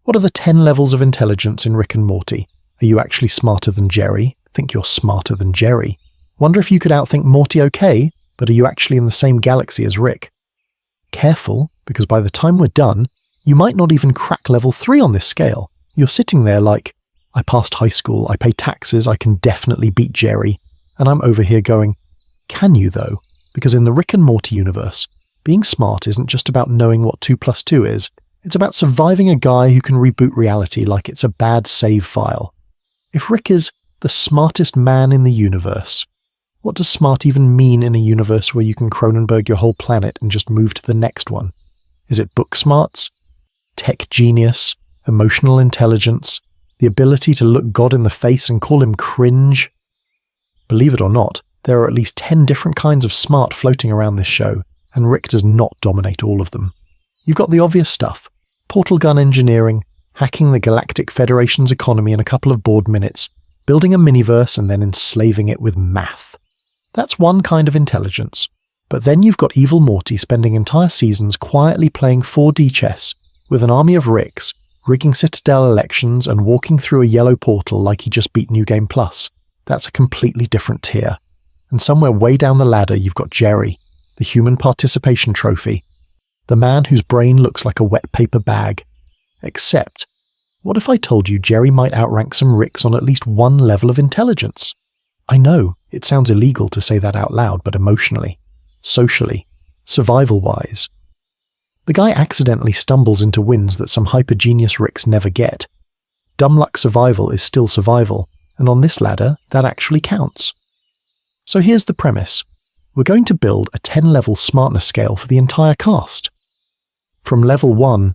What are the 10 levels of intelligence in Rick and Morty? Are you actually smarter than Jerry? Think you're smarter than Jerry? Wonder if you could outthink Morty okay, but are you actually in the same galaxy as Rick? Careful, because by the time we're done, you might not even crack level 3 on this scale. You're sitting there like, I passed high school, I pay taxes, I can definitely beat Jerry. And I'm over here going, can you though? Because in the Rick and Morty universe, being smart isn't just about knowing what 2 plus 2 is. It's about surviving a guy who can reboot reality like it's a bad save file. If Rick is the smartest man in the universe, what does smart even mean in a universe where you can Cronenberg your whole planet and just move to the next one? Is it book smarts? Tech genius? Emotional intelligence? The ability to look God in the face and call him cringe? Believe it or not, there are at least 10 different kinds of smart floating around this show, and Rick does not dominate all of them. You've got the obvious stuff. Portal gun engineering, hacking the Galactic Federation's economy in a couple of board minutes, building a miniverse and then enslaving it with math. That's one kind of intelligence. But then you've got evil Morty spending entire seasons quietly playing 4D chess with an army of Ricks, rigging Citadel elections and walking through a yellow portal like he just beat New Game Plus. That's a completely different tier. And somewhere way down the ladder you've got Jerry, the human participation trophy, the man whose brain looks like a wet paper bag. Except, what if I told you Jerry might outrank some Ricks on at least one level of intelligence? I know, it sounds illegal to say that out loud, but emotionally, socially, survival-wise. The guy accidentally stumbles into wins that some hyper-genius Ricks never get. Dumb luck survival is still survival, and on this ladder, that actually counts. So here's the premise. We're going to build a 10-level smartness scale for the entire cast. From level 1,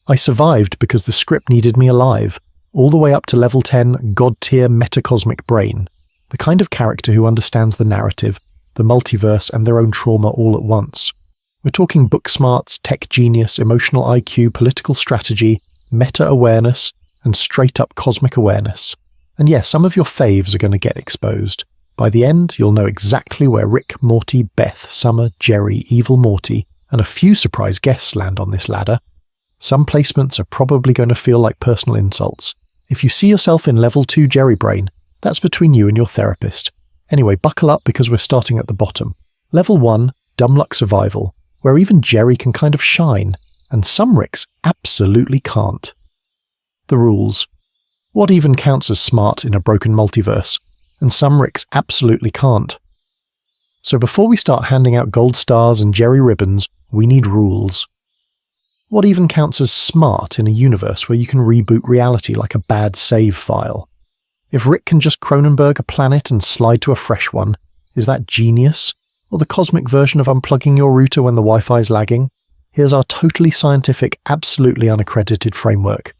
I survived because the script needed me alive, all the way up to level 10 god-tier metacosmic brain, the kind of character who understands the narrative, the multiverse and their own trauma all at once. We're talking book smarts, tech genius, emotional IQ, political strategy, meta-awareness, and straight-up cosmic awareness. And yes, some of your faves are going to get exposed. By the end, you'll know exactly where Rick, Morty, Beth, Summer, Jerry, Evil Morty, and a few surprise guests land on this ladder. Some placements are probably going to feel like personal insults. If you see yourself in level 2 Jerry Brain, that's between you and your therapist. Anyway, buckle up because we're starting at the bottom. Level 1, Dumb Luck Survival, where even Jerry can kind of shine, and some Ricks absolutely can't. The rules. What even counts as smart in a broken multiverse? And some Ricks absolutely can't. So before we start handing out gold stars and Jerry ribbons, we need rules. What even counts as smart in a universe where you can reboot reality like a bad save file? If Rick can just Cronenberg a planet and slide to a fresh one, is that genius? Or the cosmic version of unplugging your router when the Wi-Fi's lagging? Here's our totally scientific, absolutely unaccredited framework.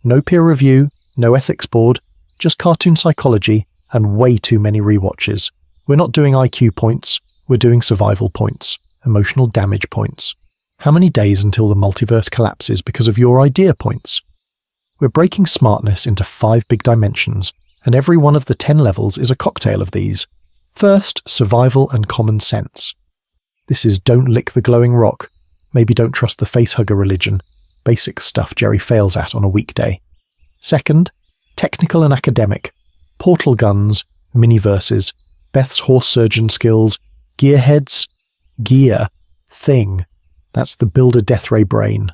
No peer review, no ethics board, just cartoon psychology, and way too many rewatches. We're not doing IQ points, we're doing survival points, emotional damage points. How many days until the multiverse collapses because of your idea points? We're breaking smartness into 5 big dimensions, and every one of the 10 levels is a cocktail of these. First, survival and common sense. This is don't lick the glowing rock, maybe don't trust the facehugger religion, basic stuff Jerry fails at on a weekday. Second, technical and academic. Portal guns, miniverses, Beth's horse surgeon skills, gearheads, gear, thing. That's the builder death ray brain.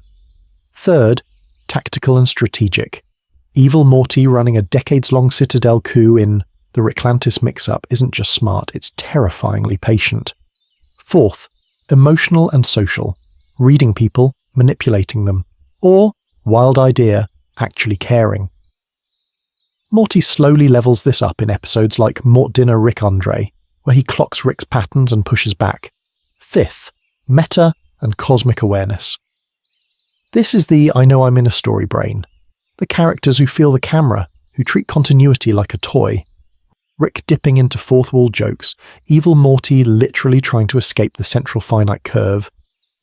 Third, tactical and strategic. Evil Morty running a decades-long Citadel coup in the Ricklantis mix-up isn't just smart, it's terrifyingly patient. Fourth, emotional and social. Reading people, manipulating them. Or, wild idea, actually caring. Morty slowly levels this up in episodes like Mort Dinner Rick Andre, where he clocks Rick's patterns and pushes back. Fifth, meta and cosmic awareness. This is the I know I'm in a story brain. The characters who feel the camera, who treat continuity like a toy. Rick dipping into fourth wall jokes, Evil Morty literally trying to escape the central finite curve.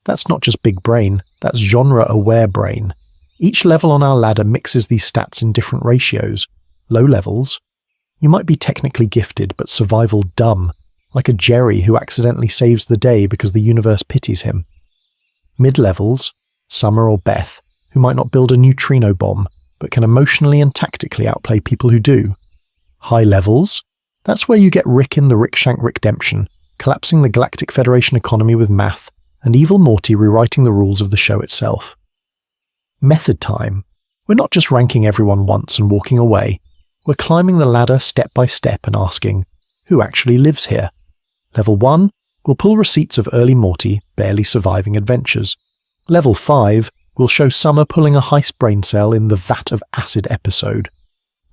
That's not just big brain, that's genre-aware brain. Each level on our ladder mixes these stats in different ratios. Low levels, you might be technically gifted but survival dumb, like a Jerry who accidentally saves the day because the universe pities him. Mid-levels, Summer or Beth, who might not build a neutrino bomb, but can emotionally and tactically outplay people who do. High levels? That's where you get Rick in the Rickshank Redemption, collapsing the Galactic Federation economy with math, and evil Morty rewriting the rules of the show itself. Method time. We're not just ranking everyone once and walking away. We're climbing the ladder step by step and asking, who actually lives here? Level 1, we'll pull receipts of early Morty barely surviving adventures. Level 5, we'll show Summer pulling a heist brain cell in the Vat of Acid episode.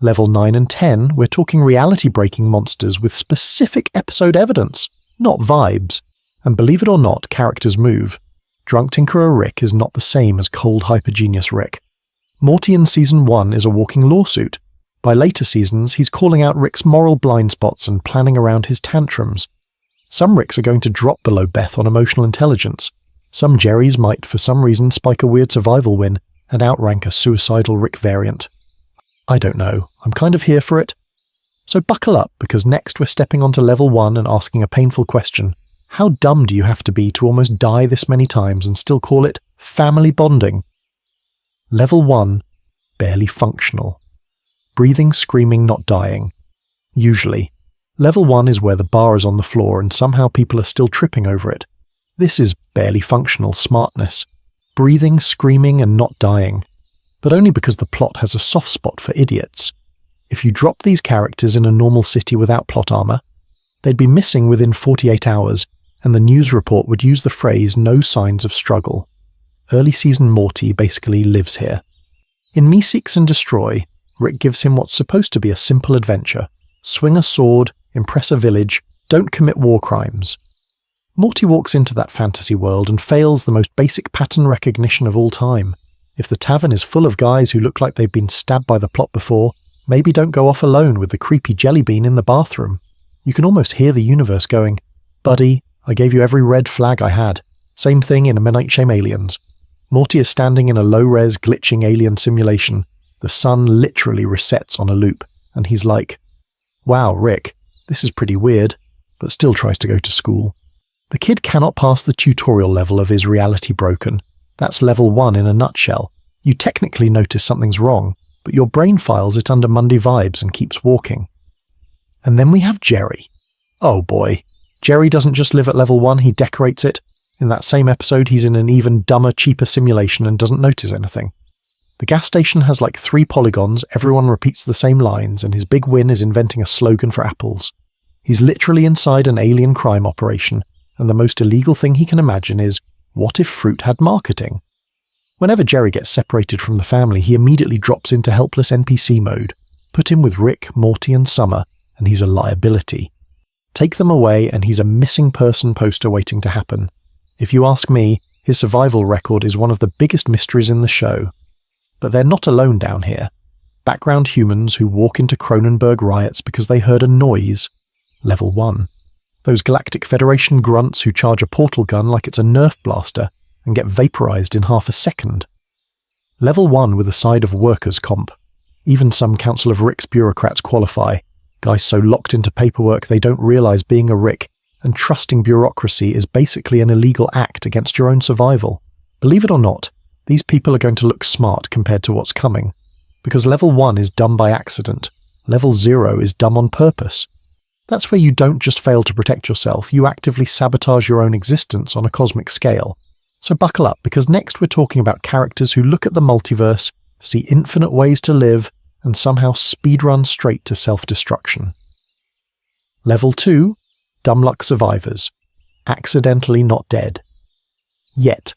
Level 9 and 10, we're talking reality-breaking monsters with specific episode evidence, not vibes. And believe it or not, characters move. Drunk Tinkerer Rick is not the same as cold hypergenius Rick. Morty in Season 1 is a walking lawsuit. By later seasons, he's calling out Rick's moral blind spots and planning around his tantrums. Some Ricks are going to drop below Beth on emotional intelligence. Some Jerrys might, for some reason, spike a weird survival win and outrank a suicidal Rick variant. I don't know, I'm kind of here for it. So buckle up, because next we're stepping onto Level 1 and asking a painful question. How dumb do you have to be to almost die this many times and still call it family bonding? Level 1, barely functional. Breathing, screaming, not dying. Usually. Level 1 is where the bar is on the floor and somehow people are still tripping over it. This is barely functional smartness. Breathing, screaming, and not dying. But only because the plot has a soft spot for idiots. If you drop these characters in a normal city without plot armor, they'd be missing within 48 hours, and the news report would use the phrase "no signs of struggle." Early season Morty basically lives here. In Me Seeks and Destroy, Rick gives him what's supposed to be a simple adventure. Swing a sword, impress a village, don't commit war crimes. Morty walks into that fantasy world and fails the most basic pattern recognition of all time. If the tavern is full of guys who look like they've been stabbed by the plot before, maybe don't go off alone with the creepy jelly bean in the bathroom. You can almost hear the universe going, "Buddy, I gave you every red flag I had." Same thing in A Midnight Shame Aliens. Morty is standing in a low-res, glitching alien simulation. The sun literally resets on a loop, and he's like, "Wow, Rick, this is pretty weird," but still tries to go to school. The kid cannot pass the tutorial level of "Is reality broken?" That's level 1 in a nutshell. You technically notice something's wrong, but your brain files it under Monday vibes and keeps walking. And then we have Jerry. Oh boy. Jerry doesn't just live at level 1, he decorates it. In that same episode, he's in an even dumber, cheaper simulation and doesn't notice anything. The gas station has like 3 polygons, everyone repeats the same lines, and his big win is inventing a slogan for apples. He's literally inside an alien crime operation, and the most illegal thing he can imagine is, what if fruit had marketing? Whenever Jerry gets separated from the family, he immediately drops into helpless NPC mode. Put him with Rick, Morty, and Summer, and he's a liability. Take them away, and he's a missing person poster waiting to happen. If you ask me, his survival record is one of the biggest mysteries in the show. But they're not alone down here. Background humans who walk into Cronenberg riots because they heard a noise. Level 1. Those Galactic Federation grunts who charge a portal gun like it's a Nerf blaster and get vaporized in half a second. Level 1 with a side of workers' comp. Even some Council of Ricks bureaucrats qualify. Guys so locked into paperwork they don't realize being a Rick and trusting bureaucracy is basically an illegal act against your own survival. Believe it or not, these people are going to look smart compared to what's coming. Because level 1 is dumb by accident. Level 0 is dumb on purpose. That's where you don't just fail to protect yourself, you actively sabotage your own existence on a cosmic scale. So buckle up, because next we're talking about characters who look at the multiverse, see infinite ways to live, and somehow speedrun straight to self-destruction. Level 2, Dumb Luck Survivors. Accidentally not dead. Yet.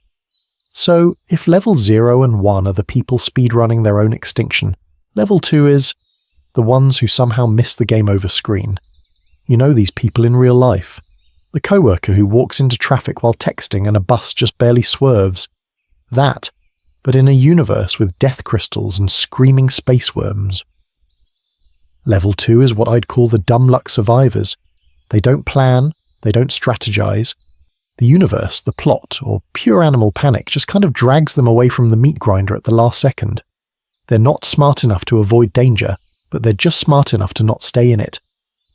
So, if level 0 and 1 are the people speedrunning their own extinction, level 2 is the ones who somehow miss the game over screen. You know these people in real life. The coworker who walks into traffic while texting and a bus just barely swerves. That, but in a universe with death crystals and screaming space worms. Level 2 is what I'd call the dumb luck survivors. They don't plan, they don't strategize. The universe, the plot, or pure animal panic just kind of drags them away from the meat grinder at the last second. They're not smart enough to avoid danger, but they're just smart enough to not stay in it.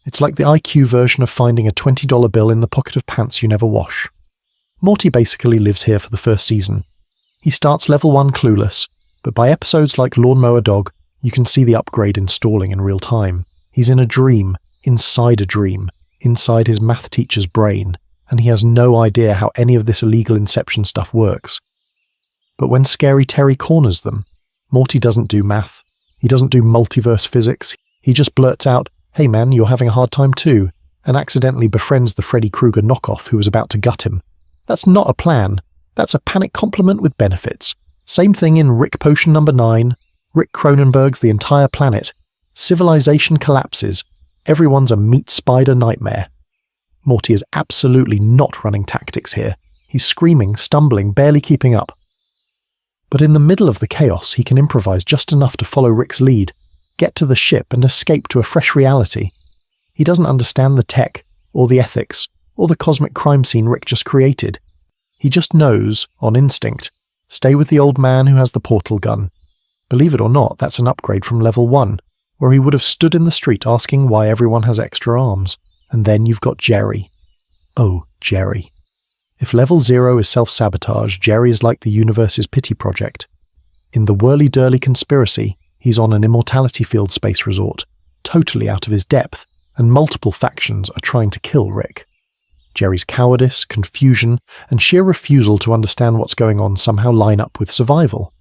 It's like the IQ version of finding a $20 bill in the pocket of pants you never wash. Morty basically lives here for the first season. He starts level 1 clueless, But by episodes like Lawnmower Dog, you can see the upgrade installing in real time. He's in a dream, inside his math teacher's brain, and he has no idea how any of this illegal Inception stuff works. But when Scary Terry corners them, Morty doesn't do math, he doesn't do multiverse physics, he just blurts out, "Hey man, you're having a hard time too," and accidentally befriends the Freddy Krueger knockoff who was about to gut him. That's not a plan, that's a panic compliment with benefits. Same thing in Rick Potion number 9, Rick Cronenberg's The Entire Planet. Civilization collapses, everyone's a meat spider nightmare. Morty is absolutely not running tactics here. He's screaming, stumbling, barely keeping up. But in the middle of the chaos, he can improvise just enough to follow Rick's lead, get to the ship and escape to a fresh reality. He doesn't understand the tech, or the ethics, or the cosmic crime scene Rick just created. He just knows, on instinct, stay with the old man who has the portal gun. Believe it or not, that's an upgrade from level 1, where he would have stood in the street asking why everyone has extra arms. And then you've got Jerry. Oh, Jerry. If level 0 is self-sabotage, Jerry is like the universe's pity project. In the whirly-durly conspiracy, he's on an immortality field space resort, totally out of his depth, and multiple factions are trying to kill Rick. Jerry's cowardice, confusion, and sheer refusal to understand what's going on somehow line up with survival.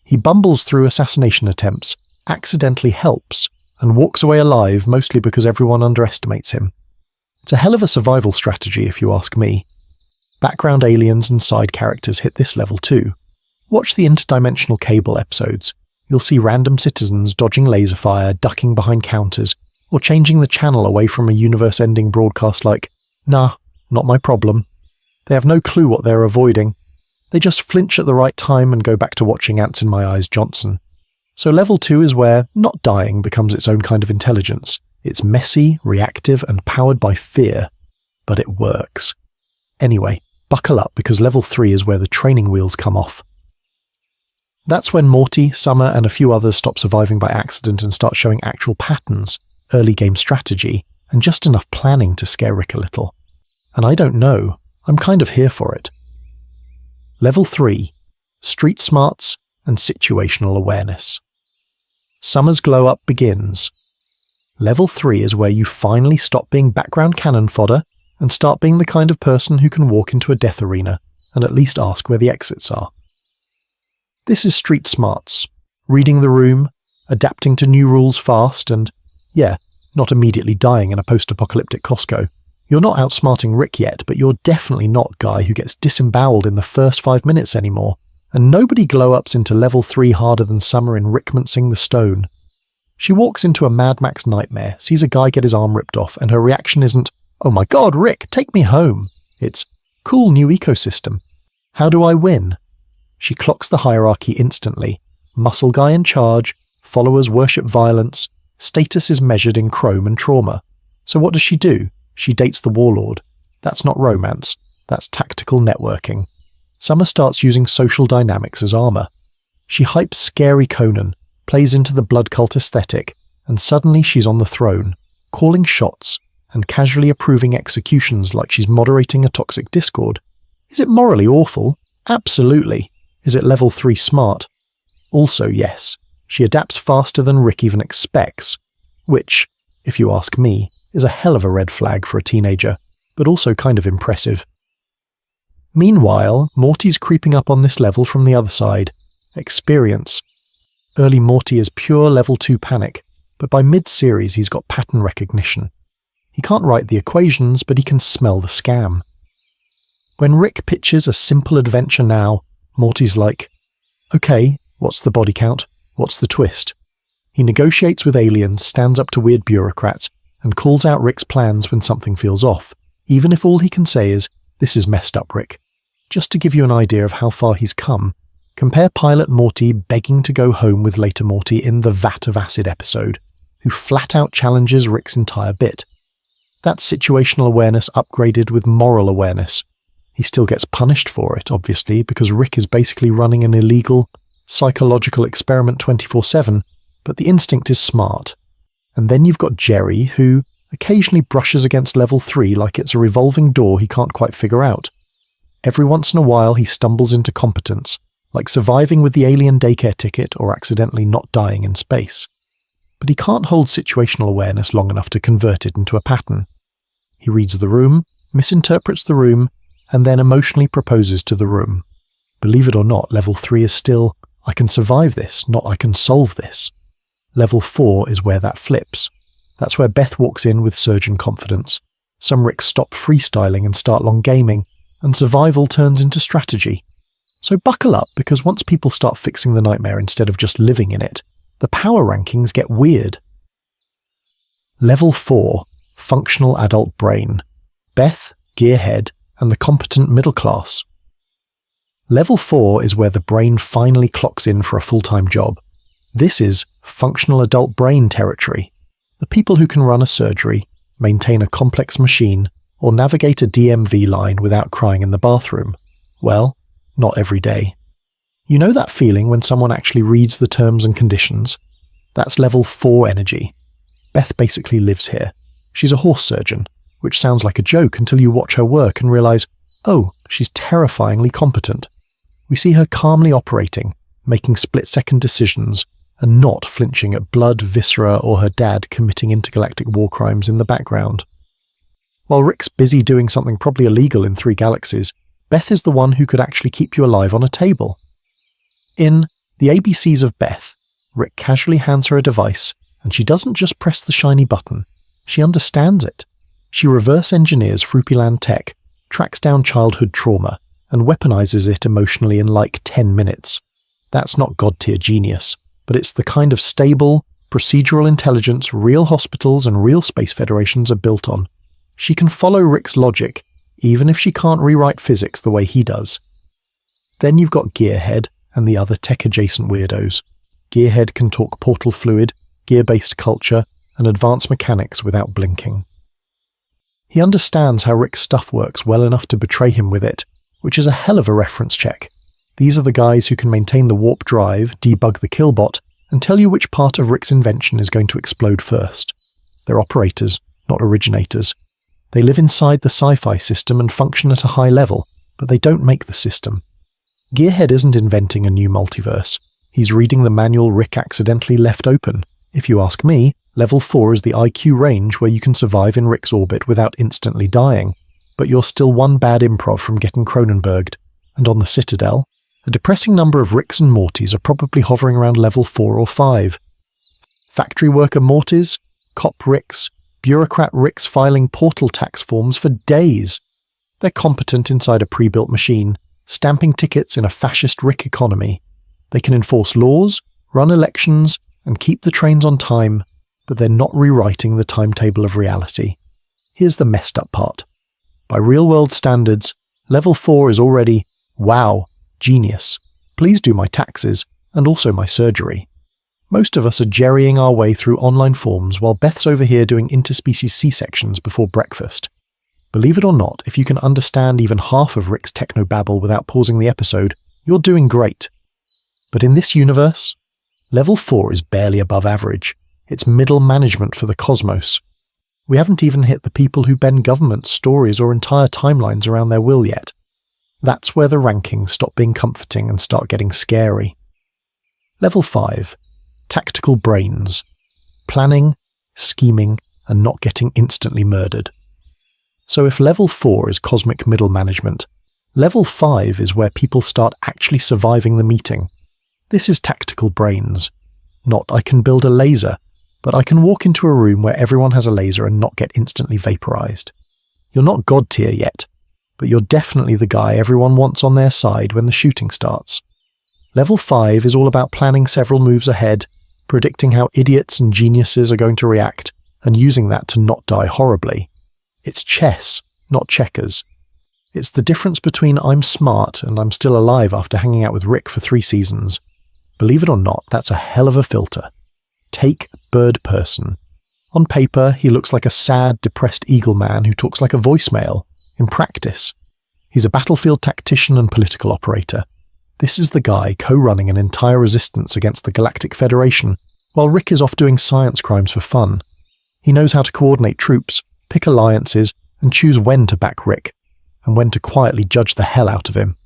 He bumbles through assassination attempts, accidentally helps, and walks away alive mostly because everyone underestimates him. It's a hell of a survival strategy if you ask me. Background aliens and side characters hit this level too. Watch the interdimensional cable episodes. You'll see random citizens dodging laser fire, ducking behind counters, or changing the channel away from a universe-ending broadcast like, "Nah, not my problem." They have no clue what they're avoiding. They just flinch at the right time and go back to watching Ants in My Eyes Johnson. So level 2 is where not dying becomes its own kind of intelligence. It's messy, reactive, and powered by fear. But it works. Anyway, buckle up because level 3 is where the training wheels come off. That's when Morty, Summer, and a few others stop surviving by accident and start showing actual patterns, early game strategy, and just enough planning to scare Rick a little. And I don't know, I'm kind of here for it. Level 3, Street Smarts and Situational Awareness. Summer's glow-up begins. Level 3 is where you finally stop being background cannon fodder and start being the kind of person who can walk into a death arena and at least ask where the exits are. This is Street Smarts, reading the room, adapting to new rules fast, and, yeah, not immediately dying in a post-apocalyptic Costco. You're not outsmarting Rick yet, but you're definitely not Guy who gets disemboweled in the first 5 minutes anymore, and nobody glow-ups into level 3 harder than Summer in Rickmancing the Stone. She walks into a Mad Max nightmare, sees a guy get his arm ripped off, and her reaction isn't, "Oh my god, Rick, take me home." It's, "Cool new ecosystem. How do I win?" She clocks the hierarchy instantly. Muscle guy in charge, followers worship violence, status is measured in chrome and trauma. So what does she do? She dates the warlord. That's not romance, that's tactical networking. Summer starts using social dynamics as armor. She hypes Scary Conan, plays into the blood cult aesthetic, and suddenly she's on the throne, calling shots and casually approving executions like she's moderating a toxic discord. Is it morally awful? Absolutely. Is it level 3 smart? Also yes. She adapts faster than Rick even expects, which, if you ask me, is a hell of a red flag for a teenager, but also kind of impressive. Meanwhile, Morty's creeping up on this level from the other side. Experience. Early Morty is pure level 2 panic, but by mid-series he's got pattern recognition. He can't write the equations, but he can smell the scam. When Rick pitches a simple adventure now, Morty's like, "Okay, what's the body count? What's the twist?" He negotiates with aliens, stands up to weird bureaucrats, and calls out Rick's plans when something feels off, even if all he can say is, "This is messed up, Rick." Just to give you an idea of how far he's come, compare Pilot Morty begging to go home with later Morty in the Vat of Acid episode, who flat out challenges Rick's entire bit. That's situational awareness upgraded with moral awareness. He still gets punished for it, obviously, because Rick is basically running an illegal, psychological experiment 24/7, but the instinct is smart. And then you've got Jerry, who occasionally brushes against level 3 like it's a revolving door he can't quite figure out. Every once in a while he stumbles into competence, like surviving with the alien daycare ticket or accidentally not dying in space. But he can't hold situational awareness long enough to convert it into a pattern. He reads the room, misinterprets the room, and then emotionally proposes to the room. Believe it or not, level 3 is still, I can survive this, not I can solve this. Level 4 is where that flips. That's where Beth walks in with surgeon confidence. Some Ricks stop freestyling and start long gaming, and survival turns into strategy. So buckle up, because once people start fixing the nightmare instead of just living in it, the power rankings get weird. Level 4, Functional Adult Brain. Beth, Gearhead, and the competent middle class. Level 4 is where the brain finally clocks in for a full-time job. This is functional adult brain territory. The people who can run a surgery, maintain a complex machine, or navigate a DMV line without crying in the bathroom. Well, not every day. You know that feeling when someone actually reads the terms and conditions? That's level 4 energy. Beth basically lives here. She's a horse surgeon, which sounds like a joke until you watch her work and realize, oh, she's terrifyingly competent. We see her calmly operating, making split-second decisions, and not flinching at blood, viscera, or her dad committing intergalactic war crimes in the background. While Rick's busy doing something probably illegal in 3 galaxies, Beth is the one who could actually keep you alive on a table. In The ABCs of Beth, Rick casually hands her a device, and she doesn't just press the shiny button. She understands it. She reverse engineers Fruppyland tech, tracks down childhood trauma, and weaponizes it emotionally in like 10 minutes. That's not god-tier genius, but it's the kind of stable, procedural intelligence real hospitals and real space federations are built on. She can follow Rick's logic, even if she can't rewrite physics the way he does. Then you've got Gearhead and the other tech-adjacent weirdos. Gearhead can talk portal fluid, gear-based culture, and advanced mechanics without blinking. He understands how Rick's stuff works well enough to betray him with it, which is a hell of a reference check. These are the guys who can maintain the warp drive, debug the killbot, and tell you which part of Rick's invention is going to explode first. They're operators, not originators. They live inside the sci-fi system and function at a high level, but they don't make the system. Gearhead isn't inventing a new multiverse. He's reading the manual Rick accidentally left open. If you ask me, level 4 is the IQ range where you can survive in Rick's orbit without instantly dying, but you're still one bad improv from getting Cronenberged. And on the Citadel, a depressing number of Ricks and Mortys are probably hovering around level 4 or 5. Factory worker Mortys, cop Ricks, bureaucrat Ricks filing portal tax forms for days. They're competent inside a pre-built machine, stamping tickets in a fascist Rick economy. They can enforce laws, run elections, and keep the trains on time, but they're not rewriting the timetable of reality. Here's the messed up part. By real-world standards, level 4 is already, wow, genius. Please do my taxes, and also my surgery. Most of us are jerrying our way through online forms while Beth's over here doing interspecies C-sections before breakfast. Believe it or not, if you can understand even half of Rick's technobabble without pausing the episode, you're doing great. But in this universe, level 4 is barely above average. It's middle management for the cosmos. We haven't even hit the people who bend governments, stories, or entire timelines around their will yet. That's where the rankings stop being comforting and start getting scary. Level 5. Tactical brains. Planning, scheming, and not getting instantly murdered. So if level 4 is cosmic middle management, level 5 is where people start actually surviving the meeting. This is tactical brains. Not I can build a laser, but I can walk into a room where everyone has a laser and not get instantly vaporized. You're not god tier yet, but you're definitely the guy everyone wants on their side when the shooting starts. Level 5 is all about planning several moves ahead, predicting how idiots and geniuses are going to react, and using that to not die horribly. It's chess, not checkers. It's the difference between I'm smart and I'm still alive after hanging out with Rick for 3 seasons. Believe it or not, that's a hell of a filter. Take Bird Person. On paper, he looks like a sad, depressed eagle man who talks like a voicemail. In practice, he's a battlefield tactician and political operator. This is the guy co-running an entire resistance against the Galactic Federation, while Rick is off doing science crimes for fun. He knows how to coordinate troops, pick alliances, and choose when to back Rick, and when to quietly judge the hell out of him.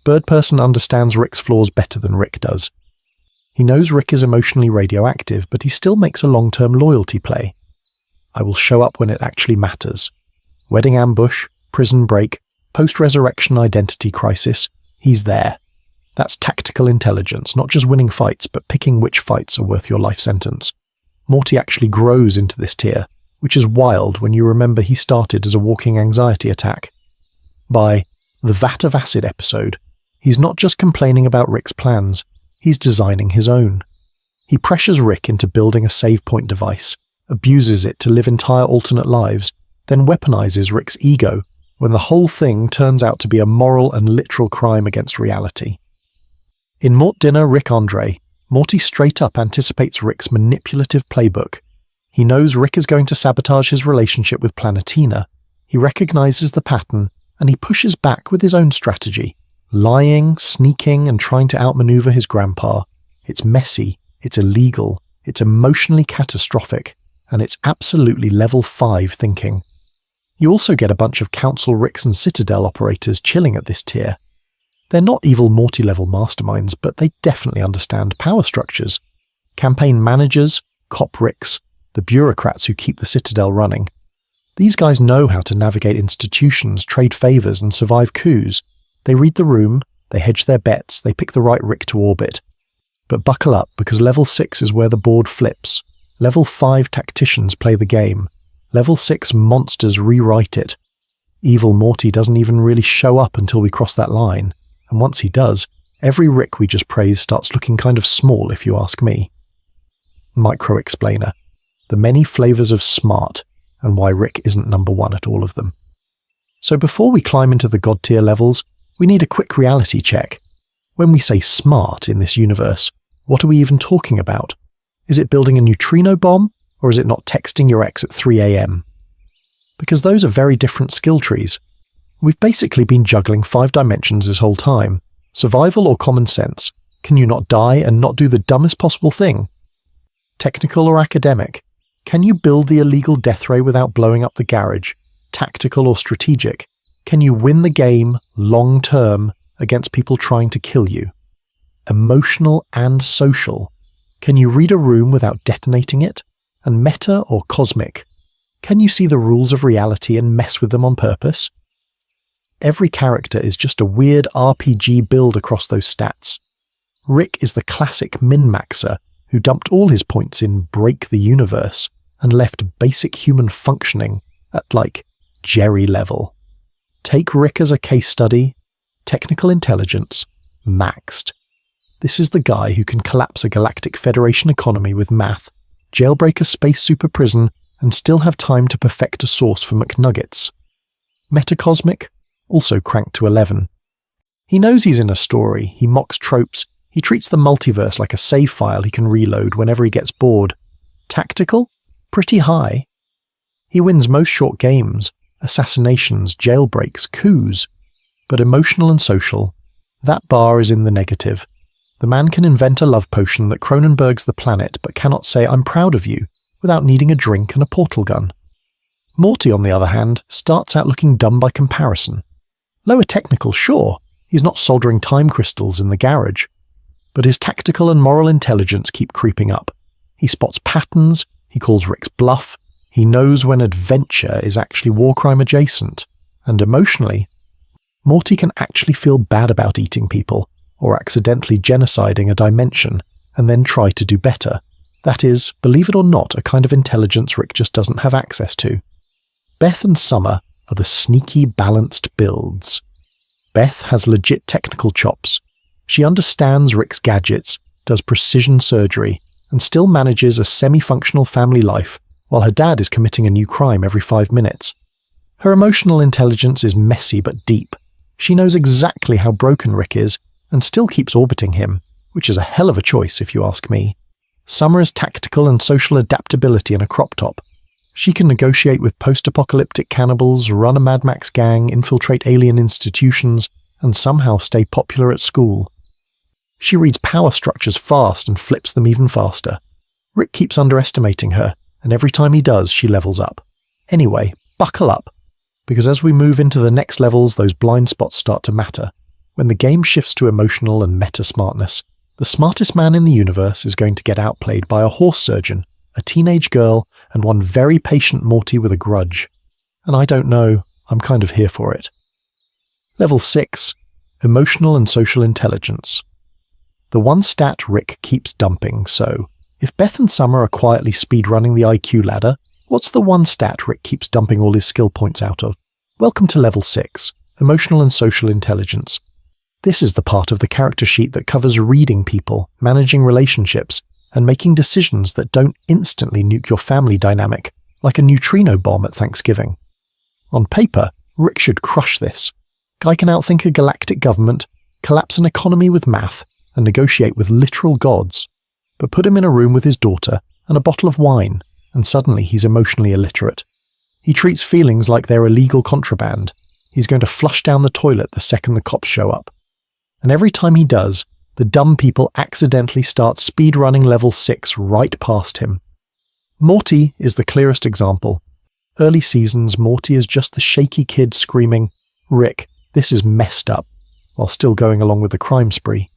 Bird Person understands Rick's flaws better than Rick does. He knows Rick is emotionally radioactive, but he still makes a long-term loyalty play. I will show up when it actually matters. Wedding ambush, prison break, post-resurrection identity crisis, he's there. That's tactical intelligence, not just winning fights, but picking which fights are worth your life sentence. Morty actually grows into this tier, which is wild when you remember he started as a walking anxiety attack. By the Vat of Acid episode, he's not just complaining about Rick's plans, he's designing his own. He pressures Rick into building a save point device, abuses it to live entire alternate lives, then weaponizes Rick's ego when the whole thing turns out to be a moral and literal crime against reality. In Mort Dinner, Rick Andre, Morty straight up anticipates Rick's manipulative playbook. He knows Rick is going to sabotage his relationship with Planetina. He recognizes the pattern, and he pushes back with his own strategy, lying, sneaking, and trying to outmaneuver his grandpa. It's messy, it's illegal, it's emotionally catastrophic, and it's absolutely level 5 thinking. You also get a bunch of Council Ricks and Citadel operators chilling at this tier. They're not evil Morty-level masterminds, but they definitely understand power structures. Campaign managers, cop Ricks, the bureaucrats who keep the Citadel running. These guys know how to navigate institutions, trade favors, and survive coups. They read the room, they hedge their bets, they pick the right Rick to orbit. But buckle up, because level 6 is where the board flips. Level 5 tacticians play the game. Level 6 monsters rewrite it. Evil Morty doesn't even really show up until we cross that line. And once he does, every Rick we just praised starts looking kind of small if you ask me. Micro-explainer. The many flavors of smart, and why Rick isn't number 1 at all of them. So before we climb into the god tier levels, we need a quick reality check. When we say smart in this universe, what are we even talking about? Is it building a neutrino bomb, or is it not texting your ex at 3 AM? Because those are very different skill trees. We've basically been juggling 5 dimensions this whole time. Survival or common sense? Can you not die and not do the dumbest possible thing? Technical or academic? Can you build the illegal death ray without blowing up the garage? Tactical or strategic? Can you win the game, long term, against people trying to kill you? Emotional and social? Can you read a room without detonating it? And meta or cosmic? Can you see the rules of reality and mess with them on purpose? Every character is just a weird RPG build across those stats. Rick is the classic min-maxer who dumped all his points in Break the Universe and left basic human functioning at like Jerry level. Take Rick as a case study. Technical intelligence, maxed. This is the guy who can collapse a Galactic Federation economy with math, jailbreak a space super prison, and still have time to perfect a sauce for McNuggets. Metacosmic, also cranked to 11. He knows he's in a story, he mocks tropes, he treats the multiverse like a save file he can reload whenever he gets bored. Tactical? Pretty high. He wins most short games, assassinations, jailbreaks, coups. But emotional and social, that bar is in the negative. The man can invent a love potion that Cronenberg's the planet but cannot say I'm proud of you without needing a drink and a portal gun. Morty, on the other hand, starts out looking dumb by comparison. Lower technical, sure, he's not soldering time crystals in the garage. But his tactical and moral intelligence keep creeping up. He spots patterns, he calls Rick's bluff, he knows when adventure is actually war crime adjacent, and emotionally, Morty can actually feel bad about eating people, or accidentally genociding a dimension, and then try to do better. That is, believe it or not, a kind of intelligence Rick just doesn't have access to. Beth and Summer are the sneaky, balanced builds. Beth has legit technical chops. She understands Rick's gadgets, does precision surgery, and still manages a semi-functional family life while her dad is committing a new crime every 5 minutes. Her emotional intelligence is messy but deep. She knows exactly how broken Rick is and still keeps orbiting him, which is a hell of a choice if you ask me. Summer is tactical and social adaptability in a crop top. She can negotiate with post-apocalyptic cannibals, run a Mad Max gang, infiltrate alien institutions, and somehow stay popular at school. She reads power structures fast and flips them even faster. Rick keeps underestimating her, and every time he does, she levels up. Anyway, buckle up, because as we move into the next levels, those blind spots start to matter. When the game shifts to emotional and meta-smartness, the smartest man in the universe is going to get outplayed by a horse surgeon, a teenage girl, and one very patient Morty with a grudge. And I don't know, I'm kind of here for it. Level 6. Emotional and Social Intelligence. The one stat Rick keeps dumping, so if Beth and Summer are quietly speedrunning the IQ ladder, what's the one stat Rick keeps dumping all his skill points out of? Welcome to Level 6, Emotional and Social Intelligence. This is the part of the character sheet that covers reading people, managing relationships, and making decisions that don't instantly nuke your family dynamic, like a neutrino bomb at Thanksgiving. On paper, Rick should crush this. Guy can outthink a galactic government, collapse an economy with math, and negotiate with literal gods. But put him in a room with his daughter and a bottle of wine, and suddenly he's emotionally illiterate. He treats feelings like they're illegal contraband. He's going to flush down the toilet the second the cops show up. And every time he does, the dumb people accidentally start speedrunning level 6 right past him. Morty is the clearest example. Early seasons, Morty is just the shaky kid screaming, "Rick, this is messed up," while still going along with the crime spree.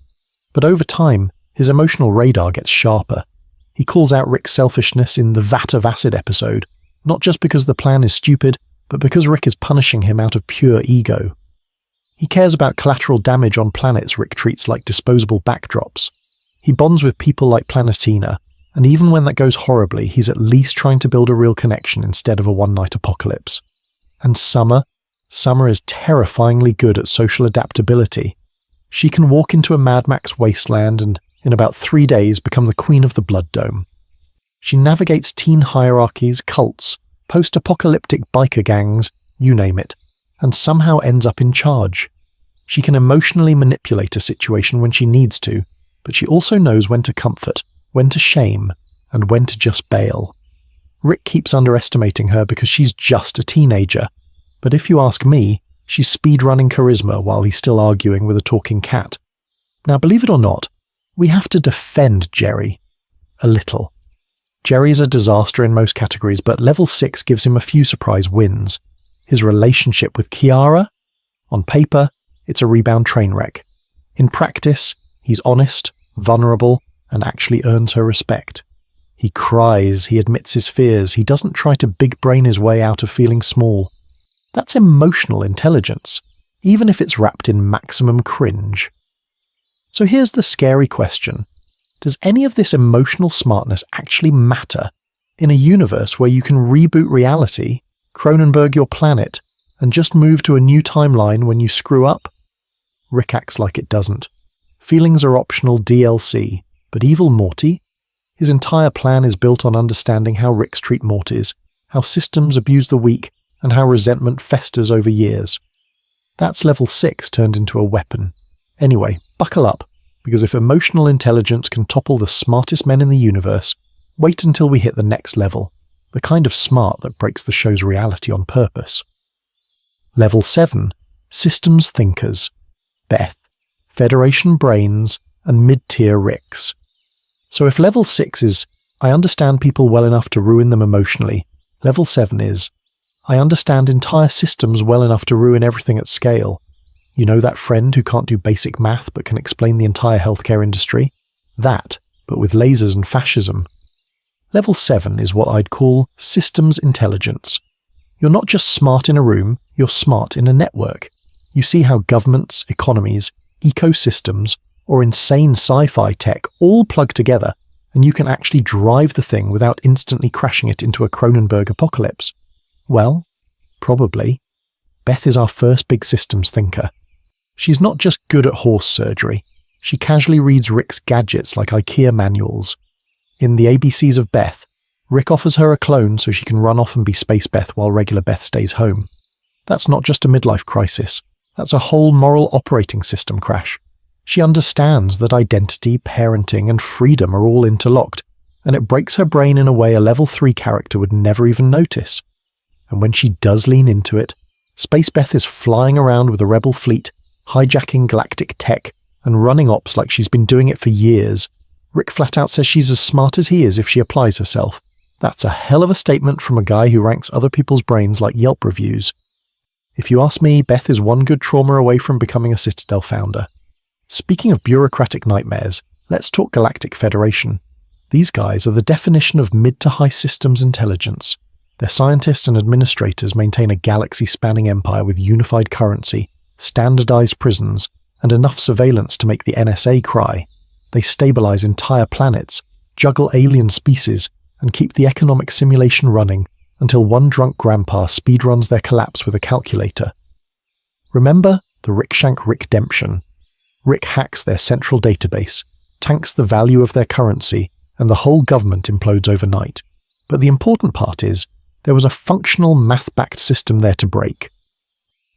But over time, his emotional radar gets sharper. He calls out Rick's selfishness in the Vat of Acid episode, not just because the plan is stupid, but because Rick is punishing him out of pure ego. He cares about collateral damage on planets Rick treats like disposable backdrops. He bonds with people like Planetina, and even when that goes horribly, he's at least trying to build a real connection instead of a one-night apocalypse. And Summer is terrifyingly good at social adaptability. She can walk into a Mad Max wasteland and, in about 3 days, become the queen of the Blood Dome. She navigates teen hierarchies, cults, post-apocalyptic biker gangs, you name it, and somehow ends up in charge. She can emotionally manipulate a situation when she needs to, but she also knows when to comfort, when to shame, and when to just bail. Rick keeps underestimating her because she's just a teenager, but if you ask me, she's speedrunning charisma while he's still arguing with a talking cat. Now, believe it or not, we have to defend Jerry. A little. Jerry's a disaster in most categories, but level 6 gives him a few surprise wins. His relationship with Kiara? On paper, it's a rebound train wreck. In practice, he's honest, vulnerable, and actually earns her respect. He cries, he admits his fears, he doesn't try to big-brain his way out of feeling small. That's emotional intelligence, even if it's wrapped in maximum cringe. So here's the scary question. Does any of this emotional smartness actually matter in a universe where you can reboot reality, Cronenberg your planet, and just move to a new timeline when you screw up? Rick acts like it doesn't. Feelings are optional DLC, but evil Morty? His entire plan is built on understanding how Ricks treat Mortys, how systems abuse the weak, and how resentment festers over years. That's level 6 turned into a weapon. Anyway, buckle up, because if emotional intelligence can topple the smartest men in the universe, wait until we hit the next level, the kind of smart that breaks the show's reality on purpose. Level 7, Systems Thinkers. Beth, Federation Brains, and mid-tier Ricks. So if level 6 is, I understand people well enough to ruin them emotionally, level 7 is, I understand entire systems well enough to ruin everything at scale. You know that friend who can't do basic math but can explain the entire healthcare industry? That, but with lasers and fascism. Level 7 is what I'd call systems intelligence. You're not just smart in a room, you're smart in a network. You see how governments, economies, ecosystems, or insane sci-fi tech all plug together, and you can actually drive the thing without instantly crashing it into a Cronenberg apocalypse. Well, probably. Beth is our first big systems thinker. She's not just good at horse surgery. She casually reads Rick's gadgets like IKEA manuals. In the ABCs of Beth, Rick offers her a clone so she can run off and be Space Beth while regular Beth stays home. That's not just a midlife crisis. That's a whole moral operating system crash. She understands that identity, parenting, and freedom are all interlocked, and it breaks her brain in a way a level 3 character would never even notice. And when she does lean into it, Space Beth is flying around with a rebel fleet, hijacking galactic tech, and running ops like she's been doing it for years. Rick flat out says she's as smart as he is if she applies herself. That's a hell of a statement from a guy who ranks other people's brains like Yelp reviews. If you ask me, Beth is one good trauma away from becoming a Citadel founder. Speaking of bureaucratic nightmares, let's talk Galactic Federation. These guys are the definition of mid to high systems intelligence. Their scientists and administrators maintain a galaxy-spanning empire with unified currency, standardized prisons, and enough surveillance to make the NSA cry. They stabilize entire planets, juggle alien species, and keep the economic simulation running until one drunk grandpa speedruns their collapse with a calculator. Remember the Rick-Shank-Rick-demption. Rick hacks their central database, tanks the value of their currency, and the whole government implodes overnight. But the important part is, there was a functional math-backed system there to break.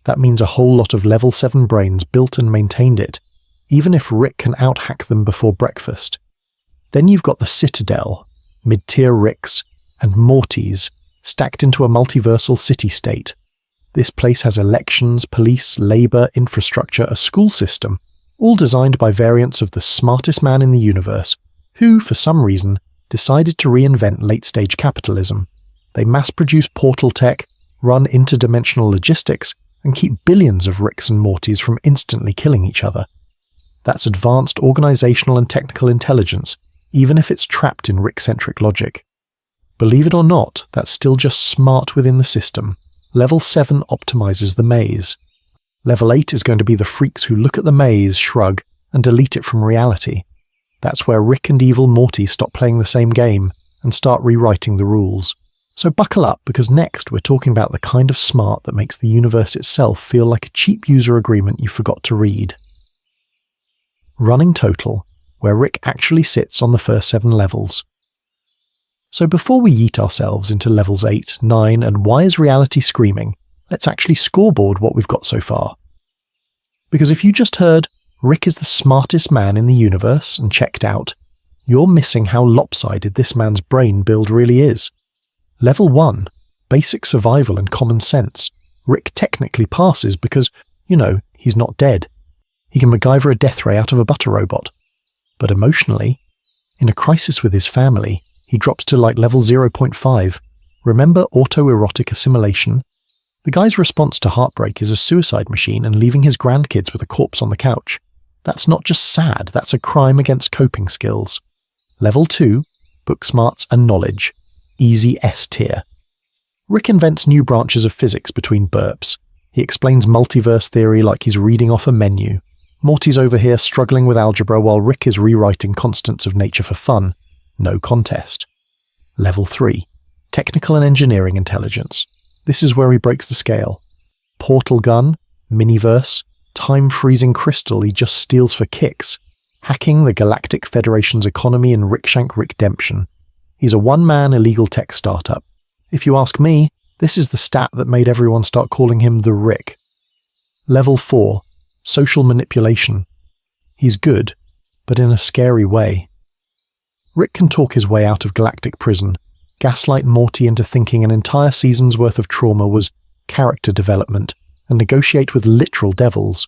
That means a whole lot of level 7 brains built and maintained it, even if Rick can out-hack them before breakfast. Then you've got the Citadel, mid-tier Ricks, and Mortys, stacked into a multiversal city-state. This place has elections, police, labor, infrastructure, a school system, all designed by variants of the smartest man in the universe, who, for some reason, decided to reinvent late-stage capitalism. They mass-produce portal tech, run interdimensional logistics, and keep billions of Ricks and Mortys from instantly killing each other. That's advanced organizational and technical intelligence, even if it's trapped in Rick-centric logic. Believe it or not, that's still just smart within the system. Level 7 optimizes the maze. Level 8 is going to be the freaks who look at the maze, shrug, and delete it from reality. That's where Rick and evil Morty stop playing the same game and start rewriting the rules. So buckle up, because next we're talking about the kind of smart that makes the universe itself feel like a cheap user agreement you forgot to read. Running Total, where Rick actually sits on the first 7 levels. So before we yeet ourselves into levels 8, 9, and why is reality screaming, let's actually scoreboard what we've got so far. Because if you just heard, Rick is the smartest man in the universe and checked out, you're missing how lopsided this man's brain build really is. Level 1, basic survival and common sense. Rick technically passes because, he's not dead. He can MacGyver a death ray out of a butter robot. But emotionally, in a crisis with his family, he drops to like level 0.5. Remember autoerotic assimilation? The guy's response to heartbreak is a suicide machine and leaving his grandkids with a corpse on the couch. That's not just sad, that's a crime against coping skills. Level 2, book smarts and knowledge. Easy S tier. Rick invents new branches of physics between burps. He explains multiverse theory like he's reading off a menu. Morty's over here struggling with algebra while Rick is rewriting constants of nature for fun. No contest. Level 3. Technical and engineering intelligence. This is where he breaks the scale. Portal gun, miniverse, time-freezing crystal he just steals for kicks. Hacking the Galactic Federation's economy in Rick-Shank-Rick-demption. He's a one-man illegal tech startup. If you ask me, this is the stat that made everyone start calling him the Rick. Level 4. Social manipulation. He's good, but in a scary way. Rick can talk his way out of galactic prison, gaslight Morty into thinking an entire season's worth of trauma was character development, and negotiate with literal devils.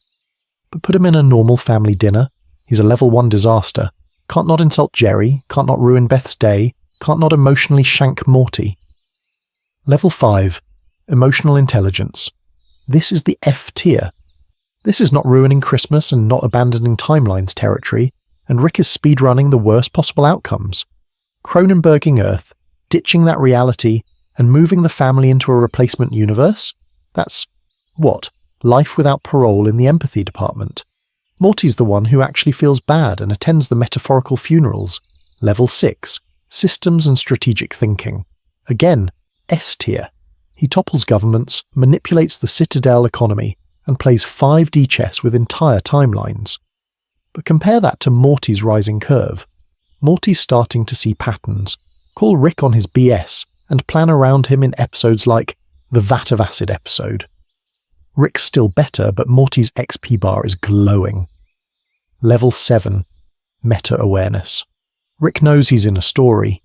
But put him in a normal family dinner, he's a level 1 disaster, can't not insult Jerry, can't not ruin Beth's day, can't not emotionally shank Morty. Level 5. Emotional intelligence. This is the F tier. This is not ruining Christmas and not abandoning timelines territory, and Rick is speedrunning the worst possible outcomes. Cronenberging Earth, ditching that reality, and moving the family into a replacement universe? That's, what, life without parole in the empathy department. Morty's the one who actually feels bad and attends the metaphorical funerals. Level 6. Systems and strategic thinking. Again, S tier. He topples governments, manipulates the Citadel economy, and plays 5D chess with entire timelines. But compare that to Morty's rising curve. Morty's starting to see patterns, call Rick on his BS, and plan around him in episodes like the Vat of Acid episode. Rick's still better, but Morty's XP bar is glowing. Level 7. Meta-awareness. Rick knows he's in a story.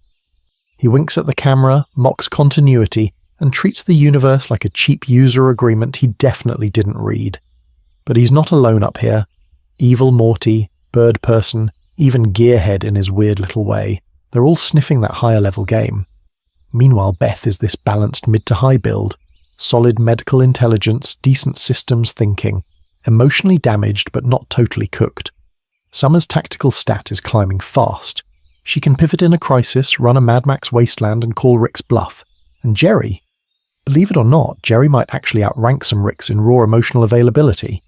He winks at the camera, mocks continuity, and treats the universe like a cheap user agreement he definitely didn't read. But he's not alone up here. Evil Morty, Bird Person, even Gearhead in his weird little way, they're all sniffing that higher level game. Meanwhile, Beth is this balanced mid to high build, Solid medical intelligence, decent systems thinking. Emotionally damaged but not totally cooked. Summer's tactical stat is climbing fast. She can pivot in a crisis, run a Mad Max wasteland and call Rick's bluff. And Jerry? Believe it or not, Jerry might actually outrank some Ricks in raw emotional availability.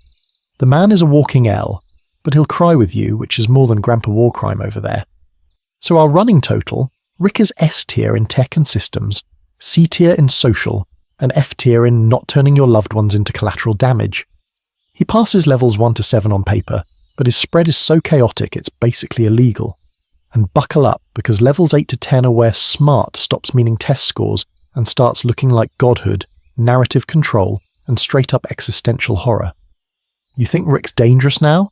The man is a walking L, but he'll cry with you, which is more than Grandpa Warcrime over there. So our running total, Rick is S tier in tech and systems, C tier in social, and F tier in not turning your loved ones into collateral damage. He passes levels 1 to 7 on paper, but his spread is so chaotic it's basically illegal. And buckle up, because levels 8 to 10 are where smart stops meaning test scores and starts looking like godhood, narrative control, and straight-up existential horror. You think Rick's dangerous now?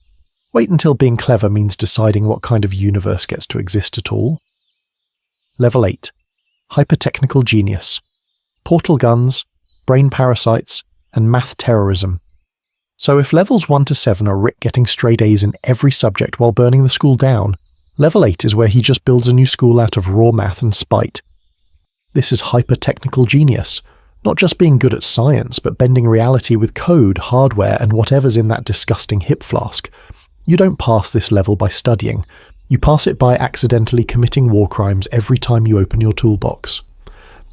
Wait until being clever means deciding what kind of universe gets to exist at all. Level 8. Hyper-technical genius. Portal guns, brain parasites, and math terrorism. So if levels 1 to 7 are Rick getting straight A's in every subject while burning the school down, level 8 is where he just builds a new school out of raw math and spite. This is hyper-technical genius. Not just being good at science, but bending reality with code, hardware, and whatever's in that disgusting hip flask. You don't pass this level by studying. You pass it by accidentally committing war crimes every time you open your toolbox.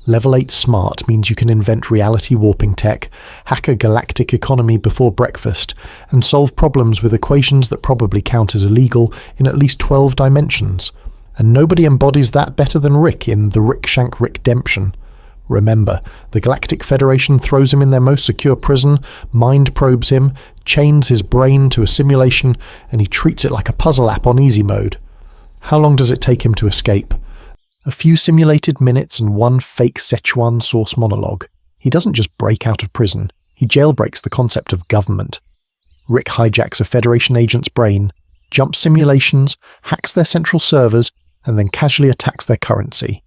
Level 8 smart means you can invent reality warping tech, hack a galactic economy before breakfast, and solve problems with equations that probably count as illegal in at least 12 dimensions. And nobody embodies that better than Rick in The Rickshank Rickdemption. Remember, the Galactic Federation throws him in their most secure prison, mind probes him, chains his brain to a simulation, and he treats it like a puzzle app on easy mode. How long does it take him to escape? A few simulated minutes and one fake Szechuan sauce monologue. He doesn't just break out of prison, he jailbreaks the concept of government. Rick hijacks a Federation agent's brain, jumps simulations, hacks their central servers, and then casually attacks their currency.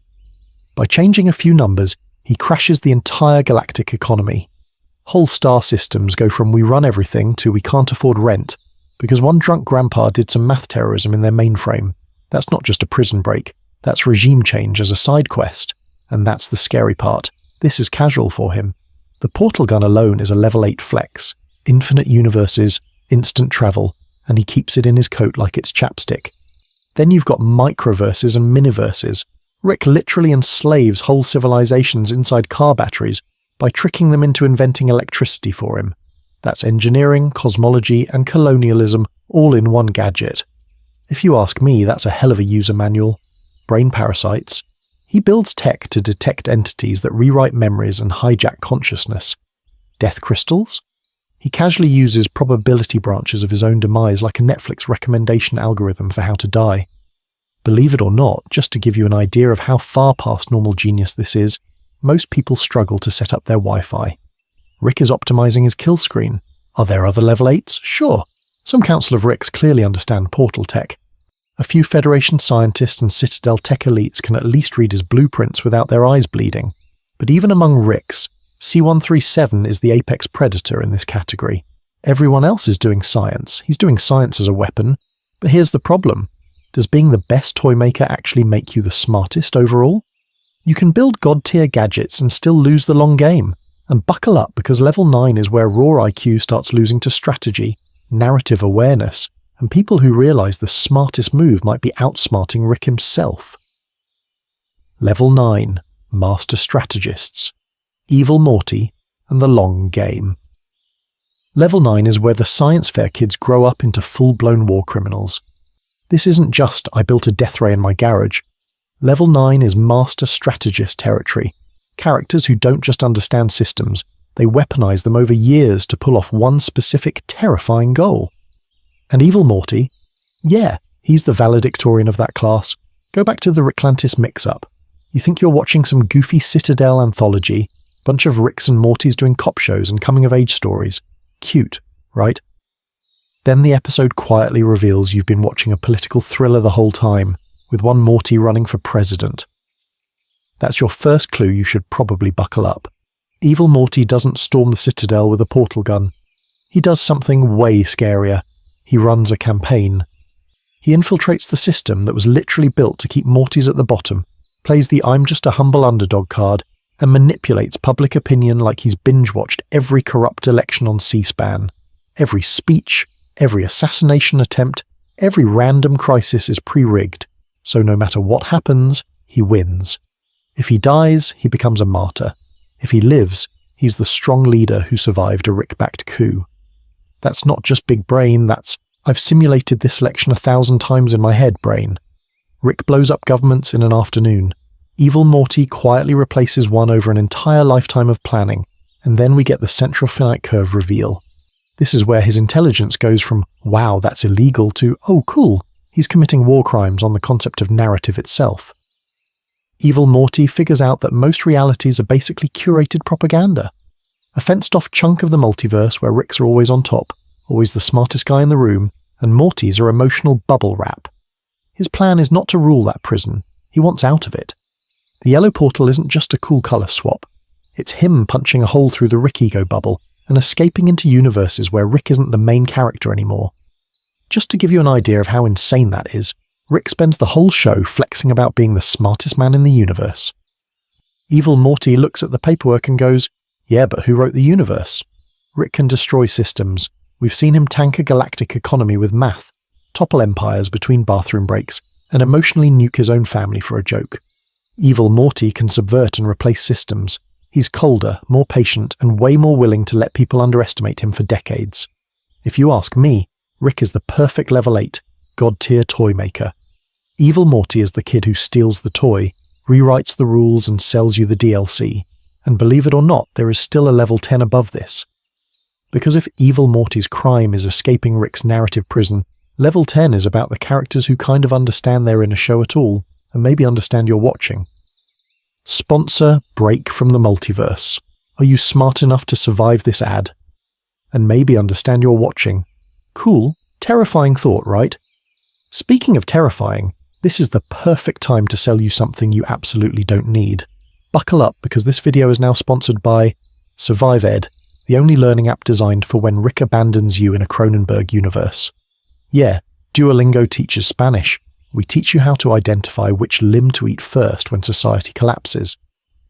By changing a few numbers, he crashes the entire galactic economy. Whole star systems go from we run everything to we can't afford rent, because one drunk grandpa did some math terrorism in their mainframe. That's not just a prison break, that's regime change as a side quest. And that's the scary part. This is casual for him. The portal gun alone is a level 8 flex. Infinite universes, instant travel, and he keeps it in his coat like it's chapstick. Then you've got microverses and miniverses. Rick literally enslaves whole civilizations inside car batteries by tricking them into inventing electricity for him. That's engineering, cosmology, and colonialism all in one gadget. If you ask me, that's a hell of a user manual. Brain parasites. He builds tech to detect entities that rewrite memories and hijack consciousness. Death crystals? He casually uses probability branches of his own demise like a Netflix recommendation algorithm for how to die. Believe it or not, just to give you an idea of how far past normal genius this is, most people struggle to set up their Wi-Fi. Rick is optimizing his kill screen. Are there other level 8s? Sure. Some Council of Ricks clearly understand portal tech. A few Federation scientists and Citadel tech elites can at least read his blueprints without their eyes bleeding. But even among Ricks, C-137 is the apex predator in this category. Everyone else is doing science. He's doing science as a weapon. But here's the problem. Does being the best toy maker actually make you the smartest overall? You can build god-tier gadgets and still lose the long game. And buckle up, because level 9 is where raw IQ starts losing to strategy, narrative awareness, and people who realize the smartest move might be outsmarting Rick himself. Level 9. Master Strategists. Evil Morty, and the long game. Level 9 is where the science fair kids grow up into full-blown war criminals. This isn't just, I built a death ray in my garage. Level 9 is Master Strategist territory. Characters who don't just understand systems, they weaponize them over years to pull off one specific terrifying goal. And Evil Morty? Yeah, he's the valedictorian of that class. Go back to the Ricklantis mix-up. You think you're watching some goofy Citadel anthology, bunch of Ricks and Mortys doing cop shows and coming-of-age stories. Cute, right? Then the episode quietly reveals you've been watching a political thriller the whole time, with one Morty running for president. That's your first clue you should probably buckle up. Evil Morty doesn't storm the Citadel with a portal gun. He does something way scarier. He runs a campaign. He infiltrates the system that was literally built to keep Mortys at the bottom, plays the I'm just a humble underdog card, and manipulates public opinion like he's binge-watched every corrupt election on C-SPAN. Every speech, every assassination attempt, every random crisis is pre-rigged, so no matter what happens, he wins. If he dies, he becomes a martyr. If he lives, he's the strong leader who survived a Rick-backed coup. That's not just big brain, that's "I've simulated this election 1,000 times in my head" brain. Rick blows up governments in an afternoon. Evil Morty quietly replaces one over an entire lifetime of planning, and then we get the central finite curve reveal. This is where his intelligence goes from "wow, that's illegal" to "oh, cool, he's committing war crimes" on the concept of narrative itself. Evil Morty figures out that most realities are basically curated propaganda. A fenced-off chunk of the multiverse where Ricks are always on top, always the smartest guy in the room, and Mortys are emotional bubble wrap. His plan is not to rule that prison, he wants out of it. The yellow portal isn't just a cool colour swap. It's him punching a hole through the Rick ego bubble and escaping into universes where Rick isn't the main character anymore. Just to give you an idea of how insane that is, Rick spends the whole show flexing about being the smartest man in the universe. Evil Morty looks at the paperwork and goes, "Yeah, but who wrote the universe?" Rick can destroy systems. We've seen him tank a galactic economy with math, topple empires between bathroom breaks, and emotionally nuke his own family for a joke. Evil Morty can subvert and replace systems. He's colder, more patient, and way more willing to let people underestimate him for decades. If you ask me, Rick is the perfect level 8, god-tier toy maker. Evil Morty is the kid who steals the toy, rewrites the rules and sells you the DLC. And believe it or not, there is still a level 10 above this. Because if Evil Morty's crime is escaping Rick's narrative prison, level 10 is about the characters who kind of understand they're in a show at all, and maybe understand you're watching. Sponsor break from the multiverse. Are you smart enough to survive this ad? And maybe understand you're watching. Cool, terrifying thought, right? Speaking of terrifying, this is the perfect time to sell you something you absolutely don't need. Buckle up, because this video is now sponsored by SurviveEd, the only learning app designed for when Rick abandons you in a Cronenberg universe. Yeah, Duolingo teaches Spanish. We teach you how to identify which limb to eat first when society collapses.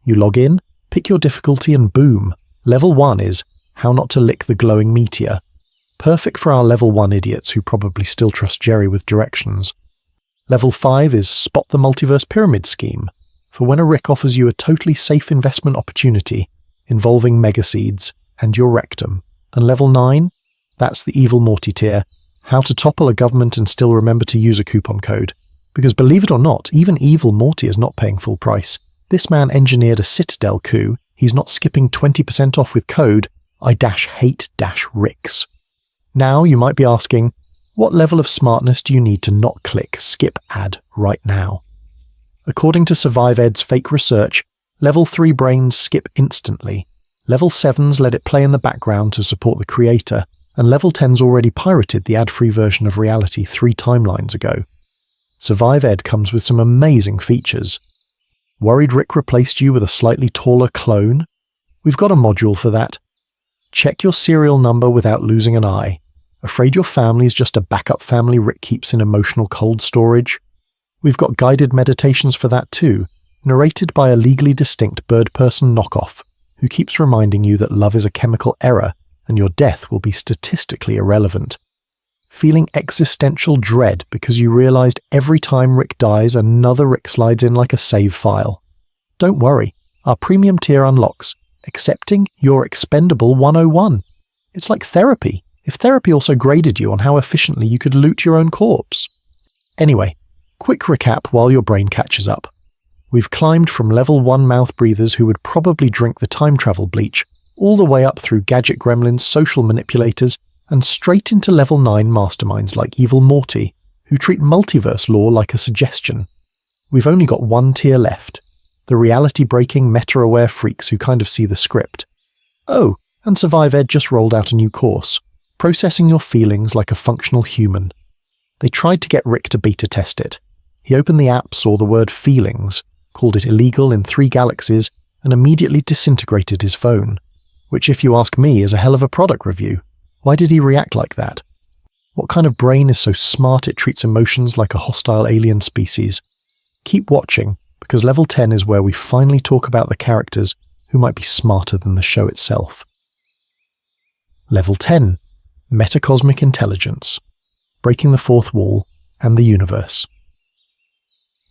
You log in, pick your difficulty, and boom, level 1 is how not to lick the glowing meteor. Perfect for our level 1 idiots who probably still trust Jerry with directions. Level 5 is spot the multiverse pyramid scheme, for when a Rick offers you a totally safe investment opportunity involving mega seeds and your rectum. And level 9, that's the Evil Morty tier, how to topple a government and still remember to use a coupon code. Because believe it or not, even Evil Morty is not paying full price. This man engineered a Citadel coup. He's not skipping 20% off with code I-hate-Ricks. Now you might be asking, what level of smartness do you need to not click skip ad right now? According to SurviveEd's fake research, level 3 brains skip instantly. Level 7s let it play in the background to support the creator, and level 10s already pirated the ad-free version of reality 3 timelines ago. SurviveEd comes with some amazing features. Worried Rick replaced you with a slightly taller clone? We've got a module for that. Check your serial number without losing an eye. Afraid your family is just a backup family Rick keeps in emotional cold storage? We've got guided meditations for that too, narrated by a legally distinct bird-person knockoff, who keeps reminding you that love is a chemical error and your death will be statistically irrelevant. Feeling existential dread because you realized every time Rick dies, another Rick slides in like a save file. Don't worry, our premium tier unlocks Accepting You're Expendable 101. It's like therapy, if therapy also graded you on how efficiently you could loot your own corpse. Anyway, quick recap while your brain catches up. We've climbed from level 1 mouth breathers who would probably drink the time travel bleach, all the way up through gadget gremlins, social manipulators, and straight into level 9 masterminds like Evil Morty, who treat multiverse lore like a suggestion. We've only got one tier left, the reality-breaking, meta-aware freaks who kind of see the script. Oh, and SurviveEd just rolled out a new course, Processing Your Feelings Like a Functional Human. They tried to get Rick to beta test it. He opened the app, saw the word feelings, called it illegal in 3 galaxies, and immediately disintegrated his phone. Which, if you ask me, is a hell of a product review. Why did he react like that? What kind of brain is so smart it treats emotions like a hostile alien species? Keep watching, because level 10 is where we finally talk about the characters who might be smarter than the show itself. Level 10. Metacosmic Intelligence. Breaking the fourth wall and the universe.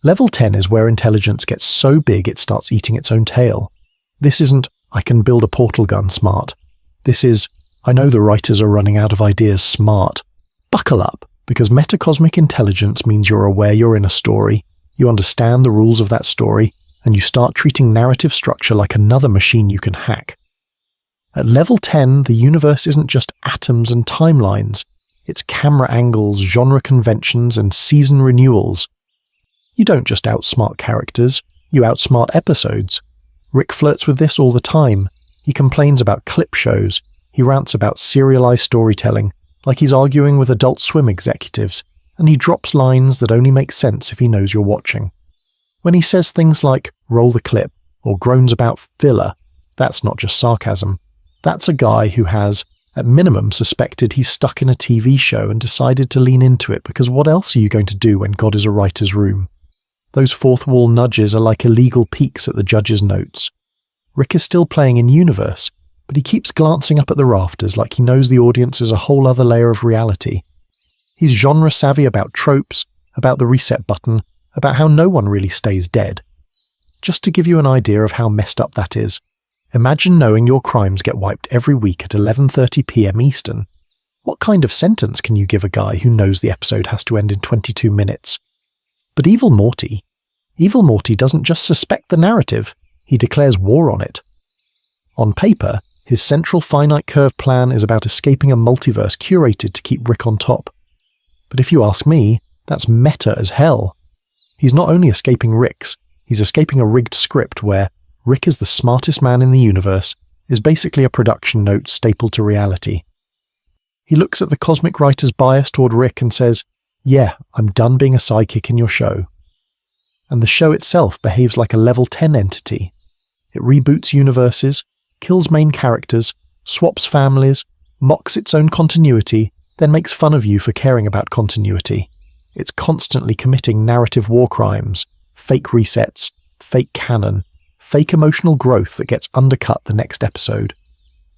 Level 10 is where intelligence gets so big it starts eating its own tail. This isn't, I can build a portal gun smart. This is, I know the writers are running out of ideas smart. Buckle up, because metacosmic intelligence means you're aware you're in a story, you understand the rules of that story, and you start treating narrative structure like another machine you can hack. At level 10, the universe isn't just atoms and timelines, it's camera angles, genre conventions, and season renewals. You don't just outsmart characters, you outsmart episodes. Rick flirts with this all the time. He complains about clip shows, he rants about serialized storytelling, like he's arguing with Adult Swim executives, and he drops lines that only make sense if he knows you're watching. When he says things like, roll the clip, or groans about filler, that's not just sarcasm. That's a guy who has, at minimum, suspected he's stuck in a TV show and decided to lean into it because what else are you going to do when God is a writer's room? Those fourth wall nudges are like illegal peeks at the judge's notes. Rick is still playing in universe, but he keeps glancing up at the rafters like he knows the audience is a whole other layer of reality. He's genre savvy about tropes, about the reset button, about how no one really stays dead. Just to give you an idea of how messed up that is, imagine knowing your crimes get wiped every week at 11:30 p.m. Eastern. What kind of sentence can you give a guy who knows the episode has to end in 22 minutes? But Evil Morty doesn't just suspect the narrative, he declares war on it. On paper, his central finite curve plan is about escaping a multiverse curated to keep Rick on top. But if you ask me, that's meta as hell. He's not only escaping Rick's, he's escaping a rigged script where Rick is the smartest man in the universe is basically a production note stapled to reality. He looks at the cosmic writer's bias toward Rick and says, yeah, I'm done being a sidekick in your show. And the show itself behaves like a level 10 entity. It reboots universes, kills main characters, swaps families, mocks its own continuity, then makes fun of you for caring about continuity. It's constantly committing narrative war crimes, fake resets, fake canon, fake emotional growth that gets undercut the next episode.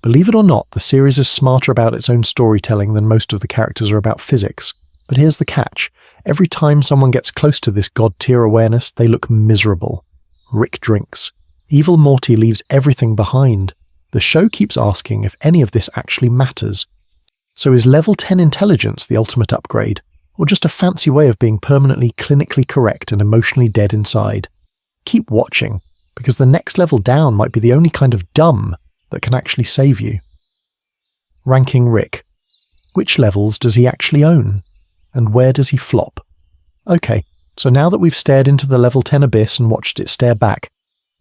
Believe it or not, the series is smarter about its own storytelling than most of the characters are about physics. But here's the catch. Every time someone gets close to this god-tier awareness, they look miserable. Rick drinks. Evil Morty leaves everything behind. The show keeps asking if any of this actually matters. So is level 10 intelligence the ultimate upgrade, or just a fancy way of being permanently clinically correct and emotionally dead inside? Keep watching, because the next level down might be the only kind of dumb that can actually save you. Ranking Rick. Which levels does he actually own? And where does he flop? Okay, so now that we've stared into the level 10 abyss and watched it stare back,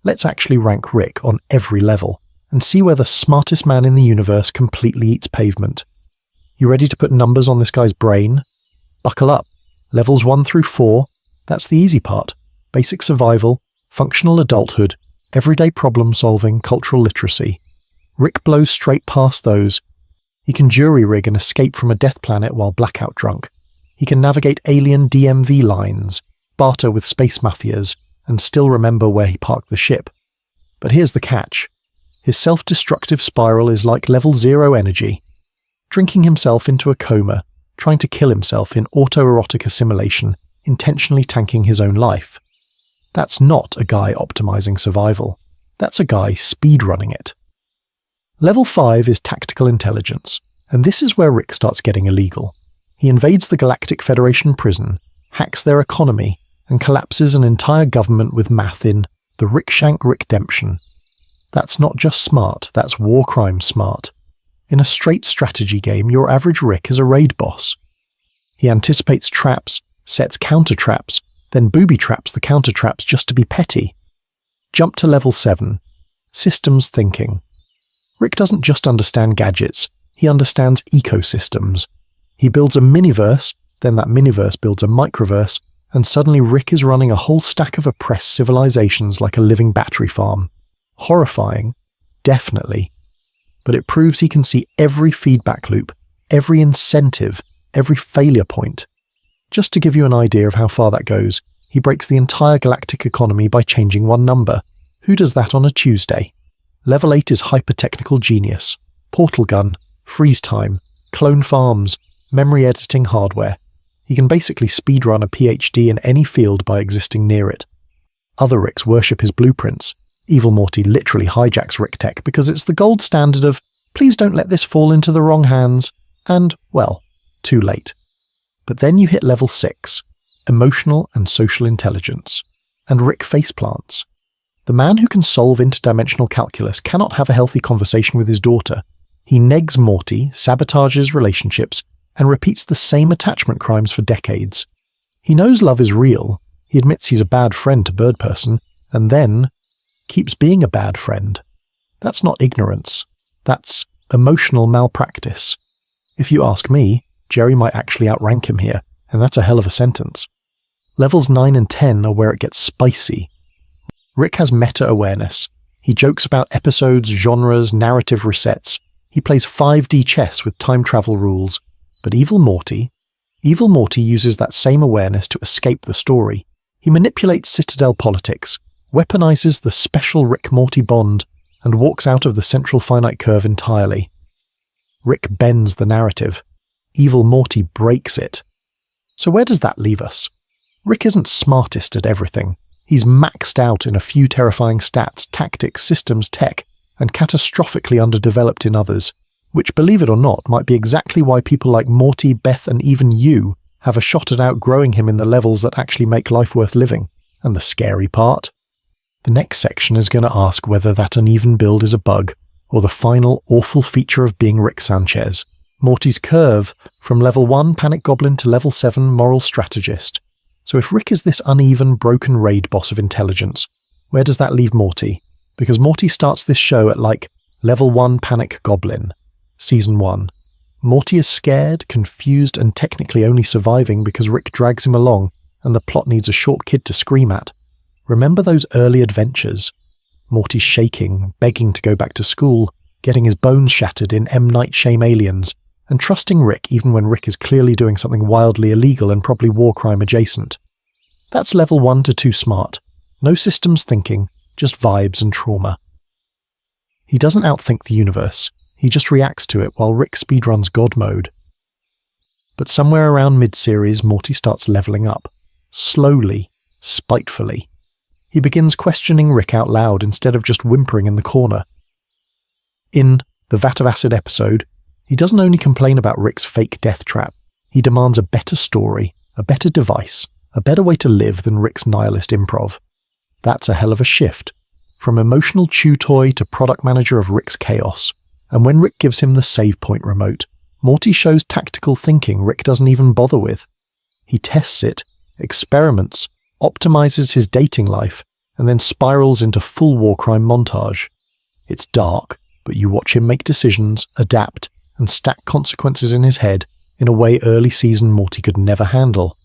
let's actually rank Rick on every level and see where the smartest man in the universe completely eats pavement. You ready to put numbers on this guy's brain? Buckle up. Levels 1 through 4, that's the easy part. Basic survival, functional adulthood, everyday problem solving, cultural literacy. Rick blows straight past those. He can jury rig and escape from a death planet while blackout drunk. He can navigate alien DMV lines, barter with space mafias, and still remember where he parked the ship. But here's the catch. His self-destructive spiral is like level 0 energy. Drinking himself into a coma, trying to kill himself in autoerotic assimilation, intentionally tanking his own life. That's not a guy optimizing survival. That's a guy speedrunning it. Level 5 is tactical intelligence, and this is where Rick starts getting illegal. He invades the Galactic Federation prison, hacks their economy, and collapses an entire government with math in the Rickshank Rickdemption. That's not just smart, that's war crime smart. In a straight strategy game, your average Rick is a raid boss. He anticipates traps, sets counter-traps, then booby-traps the counter-traps just to be petty. Jump to level 7. Systems thinking. Rick doesn't just understand gadgets, he understands ecosystems. He builds a miniverse, then that miniverse builds a microverse, and suddenly Rick is running a whole stack of oppressed civilizations like a living battery farm. Horrifying, definitely. But it proves he can see every feedback loop, every incentive, every failure point. Just to give you an idea of how far that goes, He breaks the entire galactic economy by changing one number. Who does that on a Tuesday? Level 8 is hyper-technical genius. Portal gun, freeze time, clone farms, memory editing hardware. He can basically speedrun a PhD in any field by existing near it. Other Ricks worship his blueprints. Evil Morty literally hijacks Rick Tech because it's the gold standard of, please don't let this fall into the wrong hands, and, well, too late. But then you hit level 6, emotional and social intelligence, and Rick faceplants. The man who can solve interdimensional calculus cannot have a healthy conversation with his daughter. He negs Morty, sabotages relationships, and repeats the same attachment crimes for decades. He knows love is real, he admits he's a bad friend to Bird Person, and then keeps being a bad friend. That's not ignorance. That's emotional malpractice. If you ask me, Jerry might actually outrank him here, and that's a hell of a sentence. Levels 9 and 10 are where it gets spicy. Rick has meta-awareness. He jokes about episodes, genres, narrative resets. He plays 5D chess with time travel rules. But Evil Morty uses that same awareness to escape the story. He manipulates Citadel politics, weaponizes the special Rick-Morty bond, and walks out of the central finite curve entirely. Rick bends the narrative. Evil Morty breaks it. So where does that leave us? Rick isn't smartest at everything. He's maxed out in a few terrifying stats, tactics, systems, tech, and catastrophically underdeveloped in others, which, believe it or not, might be exactly why people like Morty, Beth, and even you have a shot at outgrowing him in the levels that actually make life worth living. And the scary part? The next section is going to ask whether that uneven build is a bug, or the final awful feature of being Rick Sanchez. Morty's curve from level 1 Panic Goblin to level 7 Moral Strategist. So if Rick is this uneven, broken raid boss of intelligence, where does that leave Morty? Because Morty starts this show at like level 1 Panic Goblin, Season 1. Morty is scared, confused, and technically only surviving because Rick drags him along and the plot needs a short kid to scream at. Remember those early adventures? Morty's shaking, begging to go back to school, getting his bones shattered in M. Night Shyamalan Aliens, and trusting Rick even when Rick is clearly doing something wildly illegal and probably war crime adjacent. That's level 1 to 2 smart. No systems thinking, just vibes and trauma. He doesn't outthink the universe. He just reacts to it while Rick speedruns God mode. But somewhere around mid-series, Morty starts leveling up. Slowly, spitefully. He begins questioning Rick out loud instead of just whimpering in the corner. In the Vat of Acid episode, he doesn't only complain about Rick's fake death trap, he demands a better story, a better device, a better way to live than Rick's nihilist improv. That's a hell of a shift. From emotional chew toy to product manager of Rick's chaos. And when Rick gives him the save point remote, Morty shows tactical thinking Rick doesn't even bother with. He tests it, experiments, optimizes his dating life, and then spirals into full war crime montage. It's dark, but you watch him make decisions, adapt, and stack consequences in his head in a way early season Morty could never handle.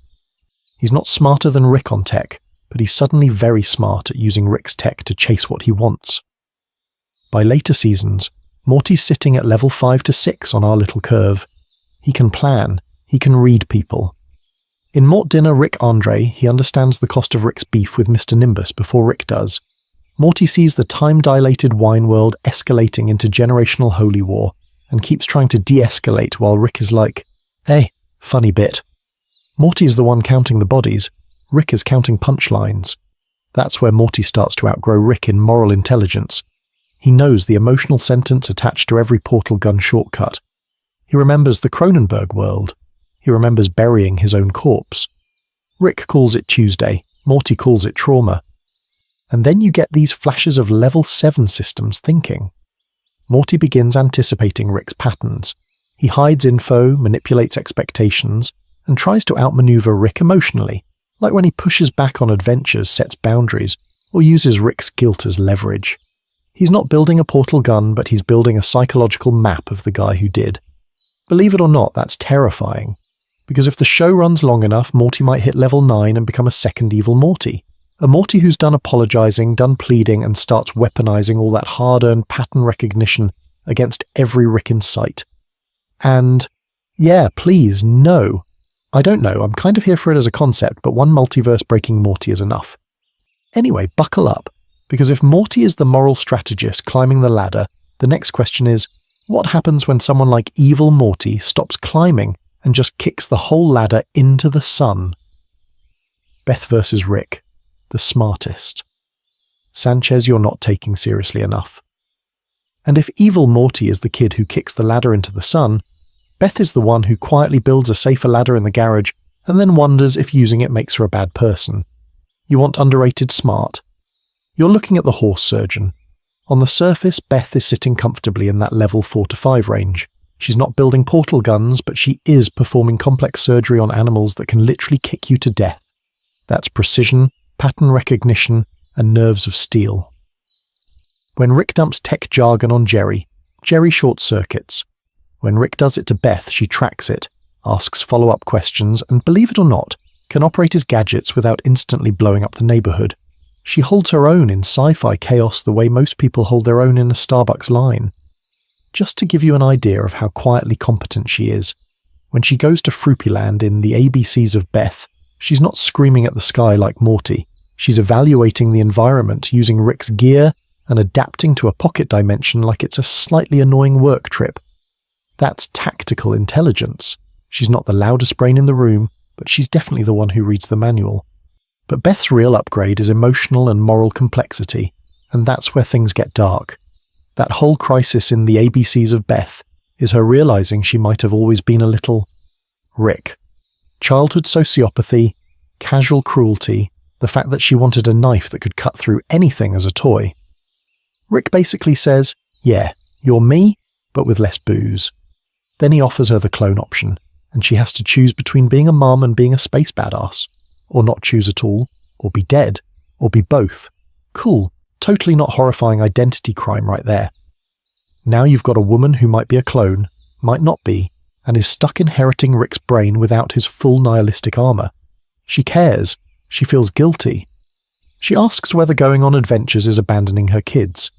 He's not smarter than Rick on tech, but he's suddenly very smart at using Rick's tech to chase what he wants. By later seasons, Morty's sitting at level 5 to 6 on our little curve. He can plan, he can read people. In Mort Dinner Rick Andre, he understands the cost of Rick's beef with Mr. Nimbus before Rick does. Morty sees the time-dilated wine world escalating into generational holy war, and keeps trying to de-escalate while Rick is like, hey, funny bit. Morty is the one counting the bodies, Rick is counting punchlines. That's where Morty starts to outgrow Rick in moral intelligence. He knows the emotional sentence attached to every portal gun shortcut. He remembers the Cronenberg world. He remembers burying his own corpse. Rick calls it Tuesday, Morty calls it trauma. And then you get these flashes of level 7 systems thinking. Morty begins anticipating Rick's patterns. He hides info, manipulates expectations, and tries to outmaneuver Rick emotionally, like when he pushes back on adventures, sets boundaries, or uses Rick's guilt as leverage. He's not building a portal gun, but he's building a psychological map of the guy who did. Believe it or not, that's terrifying. Because if the show runs long enough, Morty might hit level 9 and become a second Evil Morty. A Morty who's done apologizing, done pleading, and starts weaponizing all that hard-earned pattern recognition against every Rick in sight. And, yeah, please, no. I don't know, I'm kind of here for it as a concept, but one multiverse-breaking Morty is enough. Anyway, buckle up, because if Morty is the moral strategist climbing the ladder, the next question is, what happens when someone like evil Morty stops climbing and just kicks the whole ladder into the sun? Beth versus Rick, the smartest. Sanchez, you're not taking seriously enough. And if evil Morty is the kid who kicks the ladder into the sun, Beth is the one who quietly builds a safer ladder in the garage and then wonders if using it makes her a bad person. You want underrated smart? You're looking at the horse surgeon. On the surface, Beth is sitting comfortably in that level 4 to 5 range. She's not building portal guns, but she is performing complex surgery on animals that can literally kick you to death. That's precision, pattern recognition, and nerves of steel. When Rick dumps tech jargon on Jerry, Jerry short-circuits. When Rick does it to Beth, she tracks it, asks follow-up questions, and believe it or not, can operate his gadgets without instantly blowing up the neighborhood. She holds her own in sci-fi chaos the way most people hold their own in a Starbucks line. Just to give you an idea of how quietly competent she is, when she goes to Fruppyland in the ABCs of Beth, she's not screaming at the sky like Morty. She's evaluating the environment using Rick's gear and adapting to a pocket dimension like it's a slightly annoying work trip. That's tactical intelligence. She's not the loudest brain in the room, but she's definitely the one who reads the manual. But Beth's real upgrade is emotional and moral complexity, and that's where things get dark. That whole crisis in the ABCs of Beth is her realizing she might have always been a little Rick. Childhood sociopathy, casual cruelty, the fact that she wanted a knife that could cut through anything as a toy. Rick basically says, yeah, you're me, but with less booze. Then he offers her the clone option, and she has to choose between being a mum and being a space badass. Or not choose at all, or be dead, or be both. Cool, totally not horrifying identity crime right there. Now you've got a woman who might be a clone, might not be, and is stuck inheriting Rick's brain without his full nihilistic armor. She cares. She feels guilty. She asks whether going on adventures is abandoning her kids.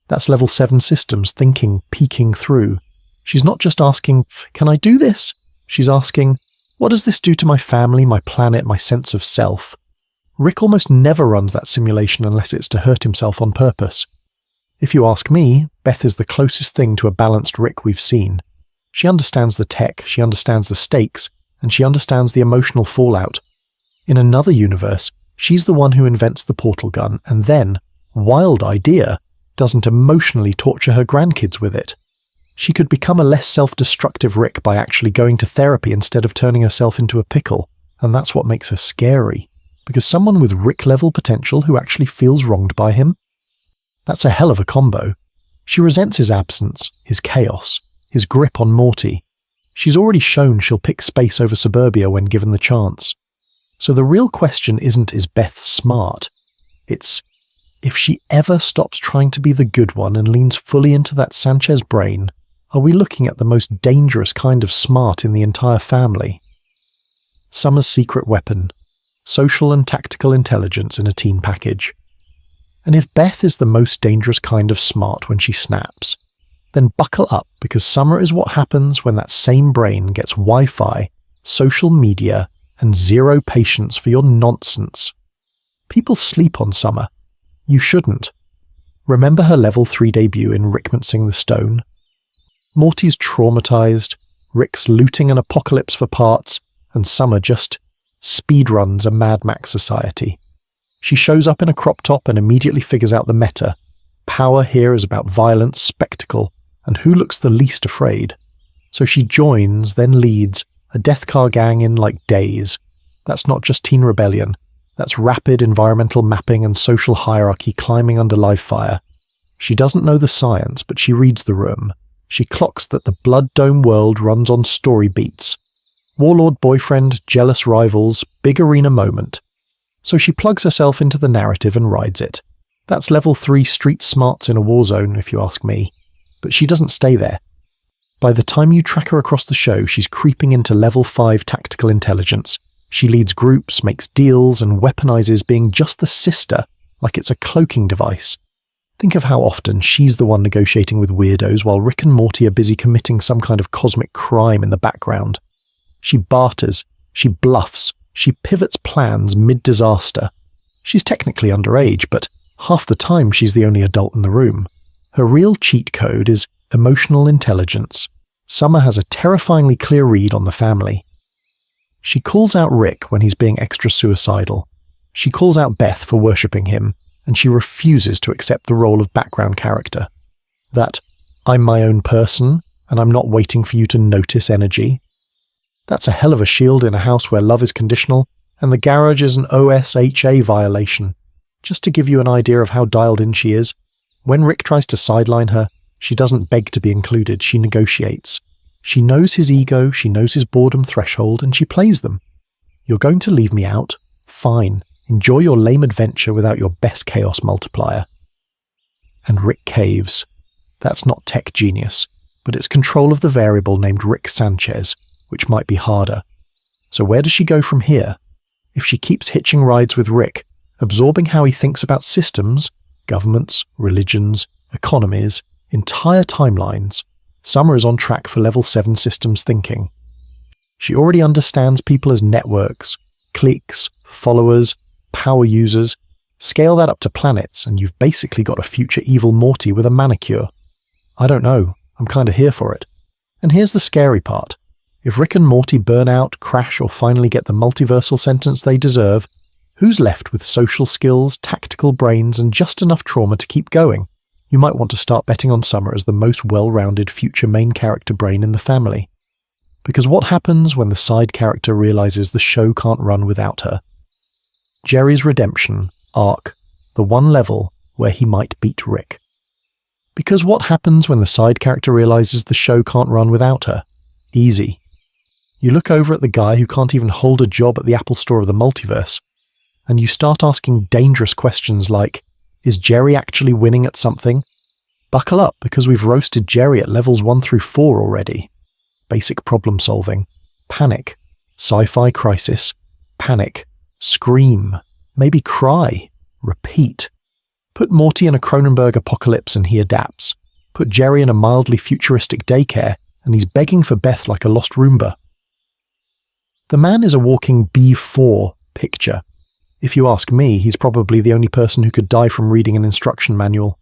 That's level 7 systems thinking, peeking through. She's not just asking, can I do this? She's asking, what does this do to my family, my planet, my sense of self? Rick almost never runs that simulation unless it's to hurt himself on purpose. If you ask me, Beth is the closest thing to a balanced Rick we've seen. She understands the tech, she understands the stakes, and she understands the emotional fallout. In another universe, she's the one who invents the portal gun and then, wild idea, doesn't emotionally torture her grandkids with it. She could become a less self-destructive Rick by actually going to therapy instead of turning herself into a pickle, and that's what makes her scary. Because someone with Rick-level potential who actually feels wronged by him? That's a hell of a combo. She resents his absence, his chaos, his grip on Morty. She's already shown she'll pick space over suburbia when given the chance. So the real question isn't is Beth smart? It's, if she ever stops trying to be the good one and leans fully into that Sanchez brain, are we looking at the most dangerous kind of smart in the entire family? Summer's secret weapon. Social and tactical intelligence in a teen package. And if Beth is the most dangerous kind of smart when she snaps, then buckle up because Summer is what happens when that same brain gets Wi-Fi, social media, and zero patience for your nonsense. People sleep on Summer. You shouldn't. Remember her level 3 debut in Rickmancing the Stone? Morty's traumatized, Rick's looting an apocalypse for parts, and Summer just speedruns a Mad Max society. She shows up in a crop top and immediately figures out the meta. Power here is about violence, spectacle, and who looks the least afraid. So she joins, then leads, a death car gang in like days. That's not just teen rebellion. That's rapid environmental mapping and social hierarchy climbing under live fire. She doesn't know the science, but she reads the room. She clocks that the Blood Dome world runs on story beats. Warlord boyfriend, jealous rivals, big arena moment. So she plugs herself into the narrative and rides it. That's level 3 street smarts in a war zone, if you ask me. But she doesn't stay there. By the time you track her across the show, she's creeping into level 5 tactical intelligence. She leads groups, makes deals, and weaponizes being just the sister, like it's a cloaking device. Think of how often she's the one negotiating with weirdos while Rick and Morty are busy committing some kind of cosmic crime in the background. She barters, She bluffs. She pivots plans mid-disaster. She's technically underage, but half the time she's the only adult in the room. Her real cheat code is emotional intelligence. Summer has a terrifyingly clear read on the family. She calls out Rick when he's being extra suicidal. She calls out Beth for worshipping him, and she refuses to accept the role of background character. That "I'm my own person, and I'm not waiting for you to notice" energy. That's a hell of a shield in a house where love is conditional, and the garage is an OSHA violation. Just to give you an idea of how dialed in she is, when Rick tries to sideline her, she doesn't beg to be included, she negotiates. She knows his ego, she knows his boredom threshold, and she plays them. You're going to leave me out? Fine. Enjoy your lame adventure without your best chaos multiplier. And Rick caves. That's not tech genius, but it's control of the variable named Rick Sanchez, which might be harder. So where does she go from here? If she keeps hitching rides with Rick, absorbing how he thinks about systems, governments, religions, economies, entire timelines, Summer is on track for level 7 systems thinking. She already understands people as networks, cliques, followers, power users. Scale that up to planets and you've basically got a future evil Morty with a manicure. I don't know, I'm kinda here for it. And here's the scary part. If Rick and Morty burn out, crash, or finally get the multiversal sentence they deserve, who's left with social skills, tactical brains, and just enough trauma to keep going? You might want to start betting on Summer as the most well-rounded future main character brain in the family. Because what happens when the side character realizes the show can't run without her? Jerry's redemption arc, the one level where he might beat Rick. Because what happens when the side character realizes the show can't run without her? Easy. You look over at the guy who can't even hold a job at the Apple Store of the multiverse, and you start asking dangerous questions like, is Jerry actually winning at something? Buckle up, because we've roasted Jerry at levels 1 through 4 already. Basic problem solving. Panic. Sci-fi crisis. Panic. Scream. Maybe cry. Repeat. Put Morty in a Cronenberg apocalypse and he adapts. Put Jerry in a mildly futuristic daycare and he's begging for Beth like a lost Roomba. The man is a walking B4 picture. If you ask me, he's probably the only person who could die from reading an instruction manual.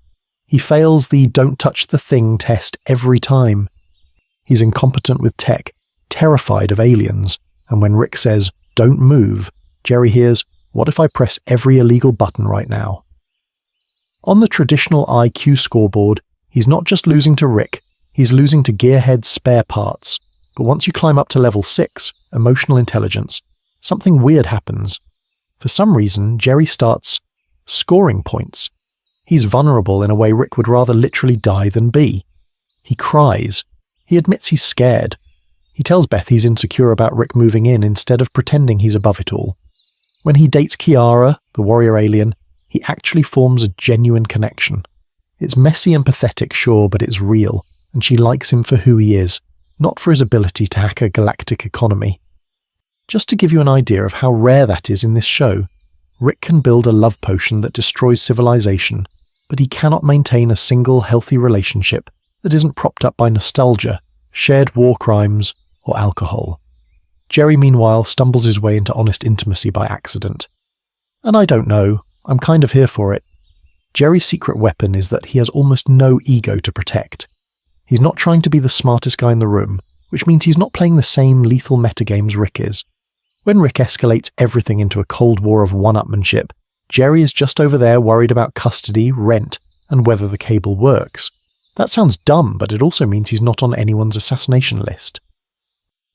He fails the "don't touch the thing" test every time. He's incompetent with tech, terrified of aliens, and when Rick says, "don't move," Jerry hears, "what if I press every illegal button right now?" On the traditional IQ scoreboard, he's not just losing to Rick, he's losing to Gearhead's spare parts. But once you climb up to level 6, emotional intelligence, something weird happens. For some reason, Jerry starts scoring points. He's vulnerable in a way Rick would rather literally die than be. He cries. He admits he's scared. He tells Beth he's insecure about Rick moving in instead of pretending he's above it all. When he dates Kiara, the warrior alien, he actually forms a genuine connection. It's messy and pathetic, sure, but it's real, and she likes him for who he is, not for his ability to hack a galactic economy. Just to give you an idea of how rare that is in this show, Rick can build a love potion that destroys civilization, but he cannot maintain a single healthy relationship that isn't propped up by nostalgia, shared war crimes, or alcohol. Jerry, meanwhile, stumbles his way into honest intimacy by accident. And I don't know, I'm kind of here for it. Jerry's secret weapon is that he has almost no ego to protect. He's not trying to be the smartest guy in the room, which means he's not playing the same lethal metagames Rick is. When Rick escalates everything into a cold war of one-upmanship, Jerry is just over there worried about custody, rent, and whether the cable works. That sounds dumb, but it also means he's not on anyone's assassination list.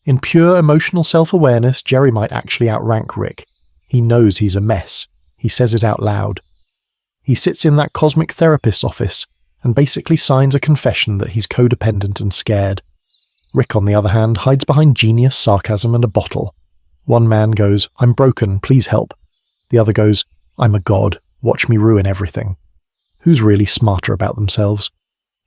In pure emotional self-awareness, Jerry might actually outrank Rick. He knows he's a mess. He says it out loud. He sits in that cosmic therapist's office and basically signs a confession that he's codependent and scared. Rick, on the other hand, hides behind genius, sarcasm, and a bottle. One man goes, "I'm broken, please help." The other goes, "I'm a god, watch me ruin everything." Who's really smarter about themselves?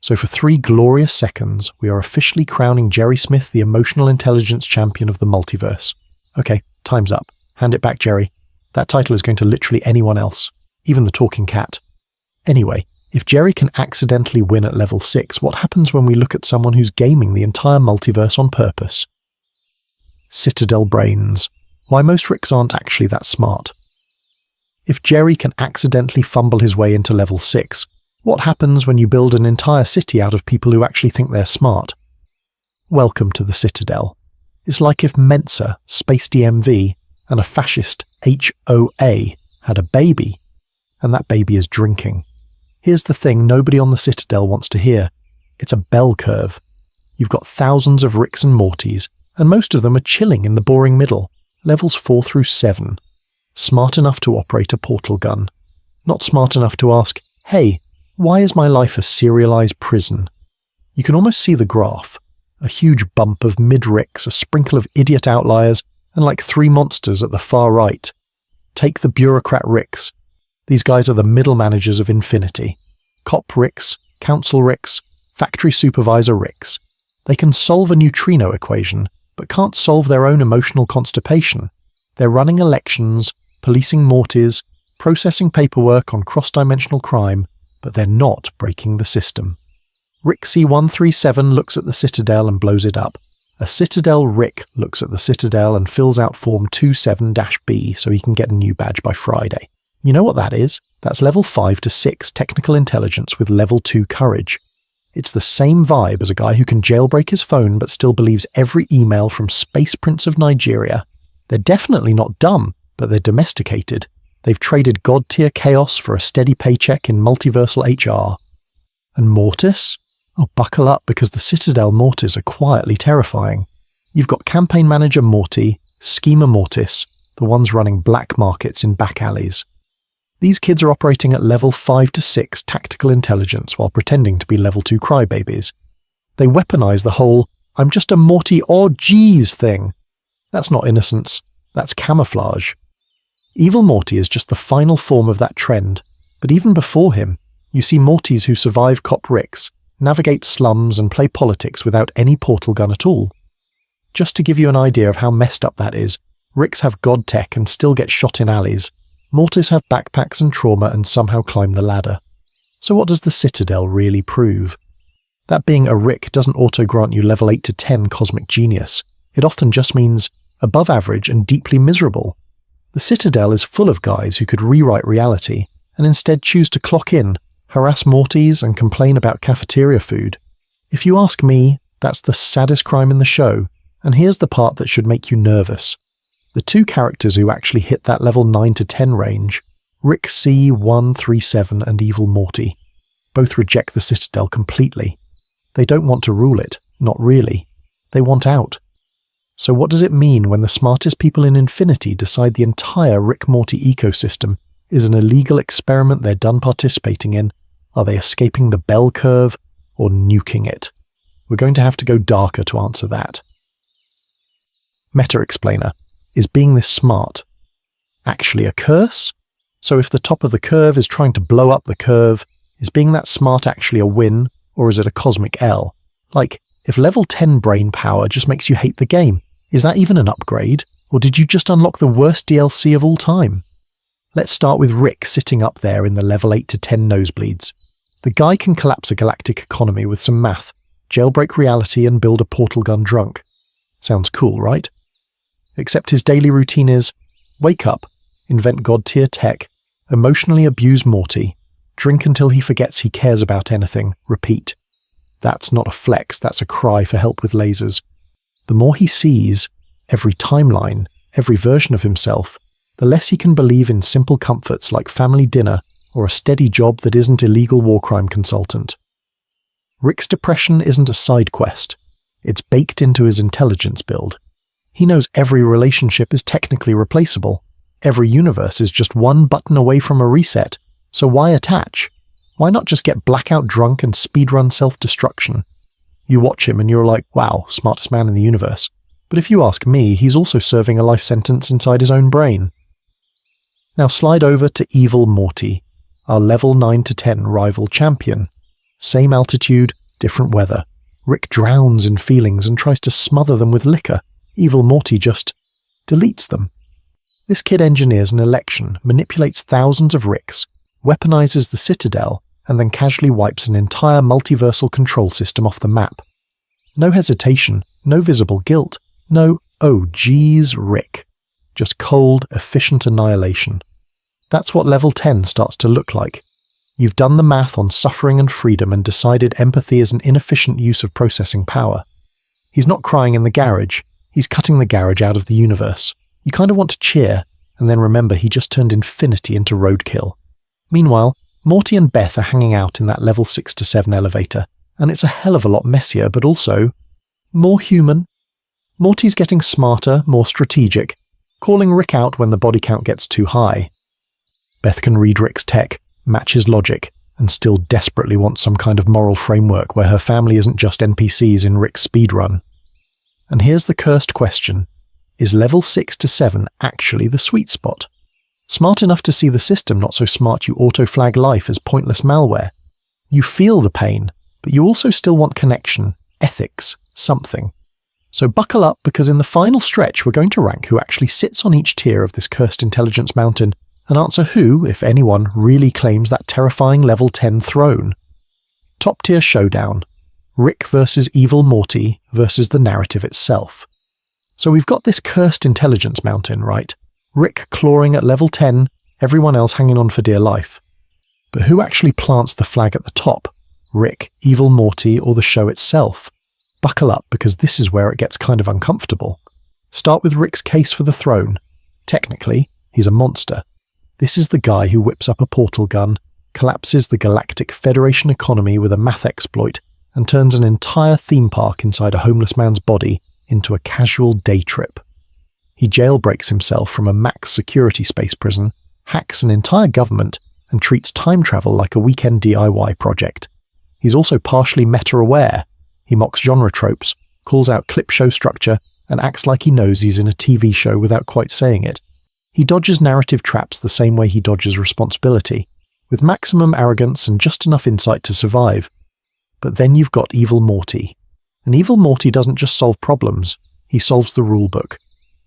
So for 3 glorious seconds, we are officially crowning Jerry Smith the emotional intelligence champion of the multiverse. Okay, time's up. Hand it back, Jerry. That title is going to literally anyone else, even the talking cat. Anyway, if Jerry can accidentally win at level 6, what happens when we look at someone who's gaming the entire multiverse on purpose? Citadel brains. Why most Ricks aren't actually that smart. If Jerry can accidentally fumble his way into level 6, what happens when you build an entire city out of people who actually think they're smart? Welcome to the Citadel. It's like if Mensa, Space DMV, and a fascist HOA had a baby, and that baby is drinking. Here's the thing nobody on the Citadel wants to hear. It's a bell curve. You've got thousands of Ricks and Mortys, and most of them are chilling in the boring middle, levels 4 through 7. Smart enough to operate a portal gun. Not smart enough to ask, hey, why is my life a serialized prison? You can almost see the graph. A huge bump of mid-Ricks, a sprinkle of idiot outliers, and like 3 monsters at the far right. Take the bureaucrat Ricks. These guys are the middle managers of infinity. Cop Ricks, council Ricks, factory supervisor Ricks. They can solve a neutrino equation, but can't solve their own emotional constipation. They're running elections, policing Mortys, processing paperwork on cross-dimensional crime, but they're not breaking the system. Rick C137 looks at the Citadel and blows it up. A Citadel Rick looks at the Citadel and fills out Form 27-B so he can get a new badge by Friday. You know what that is? That's level 5 to 6 technical intelligence with level 2 courage. It's the same vibe as a guy who can jailbreak his phone but still believes every email from Space Prince of Nigeria. They're definitely not dumb, but they're domesticated. They've traded god-tier chaos for a steady paycheck in multiversal HR. And Mortis? Oh, buckle up, because the Citadel Mortis are quietly terrifying. You've got campaign manager Morty, schemer Mortis, the ones running black markets in back alleys. These kids are operating at level 5 to 6 tactical intelligence while pretending to be level 2 crybabies. They weaponize the whole, I'm just a Morty or geez thing. That's not innocence, that's camouflage. Evil Morty is just the final form of that trend, but even before him, you see Mortys who survive cop Ricks, navigate slums and play politics without any portal gun at all. Just to give you an idea of how messed up that is, Ricks have god tech and still get shot in alleys. Mortys have backpacks and trauma and somehow climb the ladder. So what does the Citadel really prove? That being a Rick doesn't auto-grant you level 8 to 10 cosmic genius. It often just means above average and deeply miserable. The Citadel is full of guys who could rewrite reality and instead choose to clock in, harass Mortys and complain about cafeteria food. If you ask me, that's the saddest crime in the show, and here's the part that should make you nervous. The two characters who actually hit that level 9 to 10 range, Rick C137 and Evil Morty, both reject the Citadel completely. They don't want to rule it, not really. They want out. So what does it mean when the smartest people in Infinity decide the entire Rick-Morty ecosystem is an illegal experiment they're done participating in? Are they escaping the bell curve or nuking it? We're going to have to go darker to answer that. Meta-explainer. Is being this smart actually a curse? So if the top of the curve is trying to blow up the curve, is being that smart actually a win, or is it a cosmic L? Like, if level 10 brain power just makes you hate the game, is that even an upgrade? Or did you just unlock the worst DLC of all time? Let's start with Rick sitting up there in the level 8 to 10 nosebleeds. The guy can collapse a galactic economy with some math, jailbreak reality and build a portal gun drunk. Sounds cool, right? Except his daily routine is, wake up, invent god-tier tech, emotionally abuse Morty, drink until he forgets he cares about anything, repeat. That's not a flex, that's a cry for help with lasers. The more he sees, every timeline, every version of himself, the less he can believe in simple comforts like family dinner or a steady job that isn't illegal war crime consultant. Rick's depression isn't a side quest. It's baked into his intelligence build. He knows every relationship is technically replaceable. Every universe is just one button away from a reset. So why attach? Why not just get blackout drunk and speedrun self-destruction? You watch him and you're like, wow, smartest man in the universe. But if you ask me, he's also serving a life sentence inside his own brain. Now slide over to Evil Morty, our level 9 to 10 rival champion. Same altitude, different weather. Rick drowns in feelings and tries to smother them with liquor. Evil Morty just deletes them. This kid engineers an election, manipulates thousands of Ricks, weaponizes the Citadel, and then casually wipes an entire multiversal control system off the map. No hesitation, no visible guilt, no Oh geez, Rick. Just cold, efficient annihilation. That's what level 10 starts to look like. You've done the math on suffering and freedom and decided empathy is an inefficient use of processing power. He's not crying in the garage, he's cutting the garage out of the universe. You kind of want to cheer, and then remember he just turned infinity into roadkill. Meanwhile, Morty and Beth are hanging out in that level 6 to 7 elevator, and it's a hell of a lot messier, but also more human. Morty's getting smarter, more strategic, calling Rick out when the body count gets too high. Beth can read Rick's tech, match his logic, and still desperately wants some kind of moral framework where her family isn't just NPCs in Rick's speedrun. And here's the cursed question. Is level 6 to 7 actually the sweet spot? Smart enough to see the system not so smart you auto-flag life as pointless malware. You feel the pain, but you also still want connection, ethics, something. So buckle up, because in the final stretch we're going to rank who actually sits on each tier of this cursed intelligence mountain and answer who, if anyone, really claims that terrifying level 10 throne. Top tier showdown. Rick versus evil Morty versus the narrative itself. So we've got this cursed intelligence mountain, right? Rick clawing at level 10, everyone else hanging on for dear life. But who actually plants the flag at the top? Rick, evil Morty, or the show itself? Buckle up, because this is where it gets kind of uncomfortable. Start with Rick's case for the throne. Technically, he's a monster. This is the guy who whips up a portal gun, collapses the Galactic Federation economy with a math exploit, and turns an entire theme park inside a homeless man's body into a casual day trip. He jailbreaks himself from a max security space prison, hacks an entire government, and treats time travel like a weekend DIY project. He's also partially meta-aware. He mocks genre tropes, calls out clip show structure, and acts like he knows he's in a TV show without quite saying it. He dodges narrative traps the same way he dodges responsibility, with maximum arrogance and just enough insight to survive. But then you've got evil Morty. And evil Morty doesn't just solve problems, he solves the rulebook.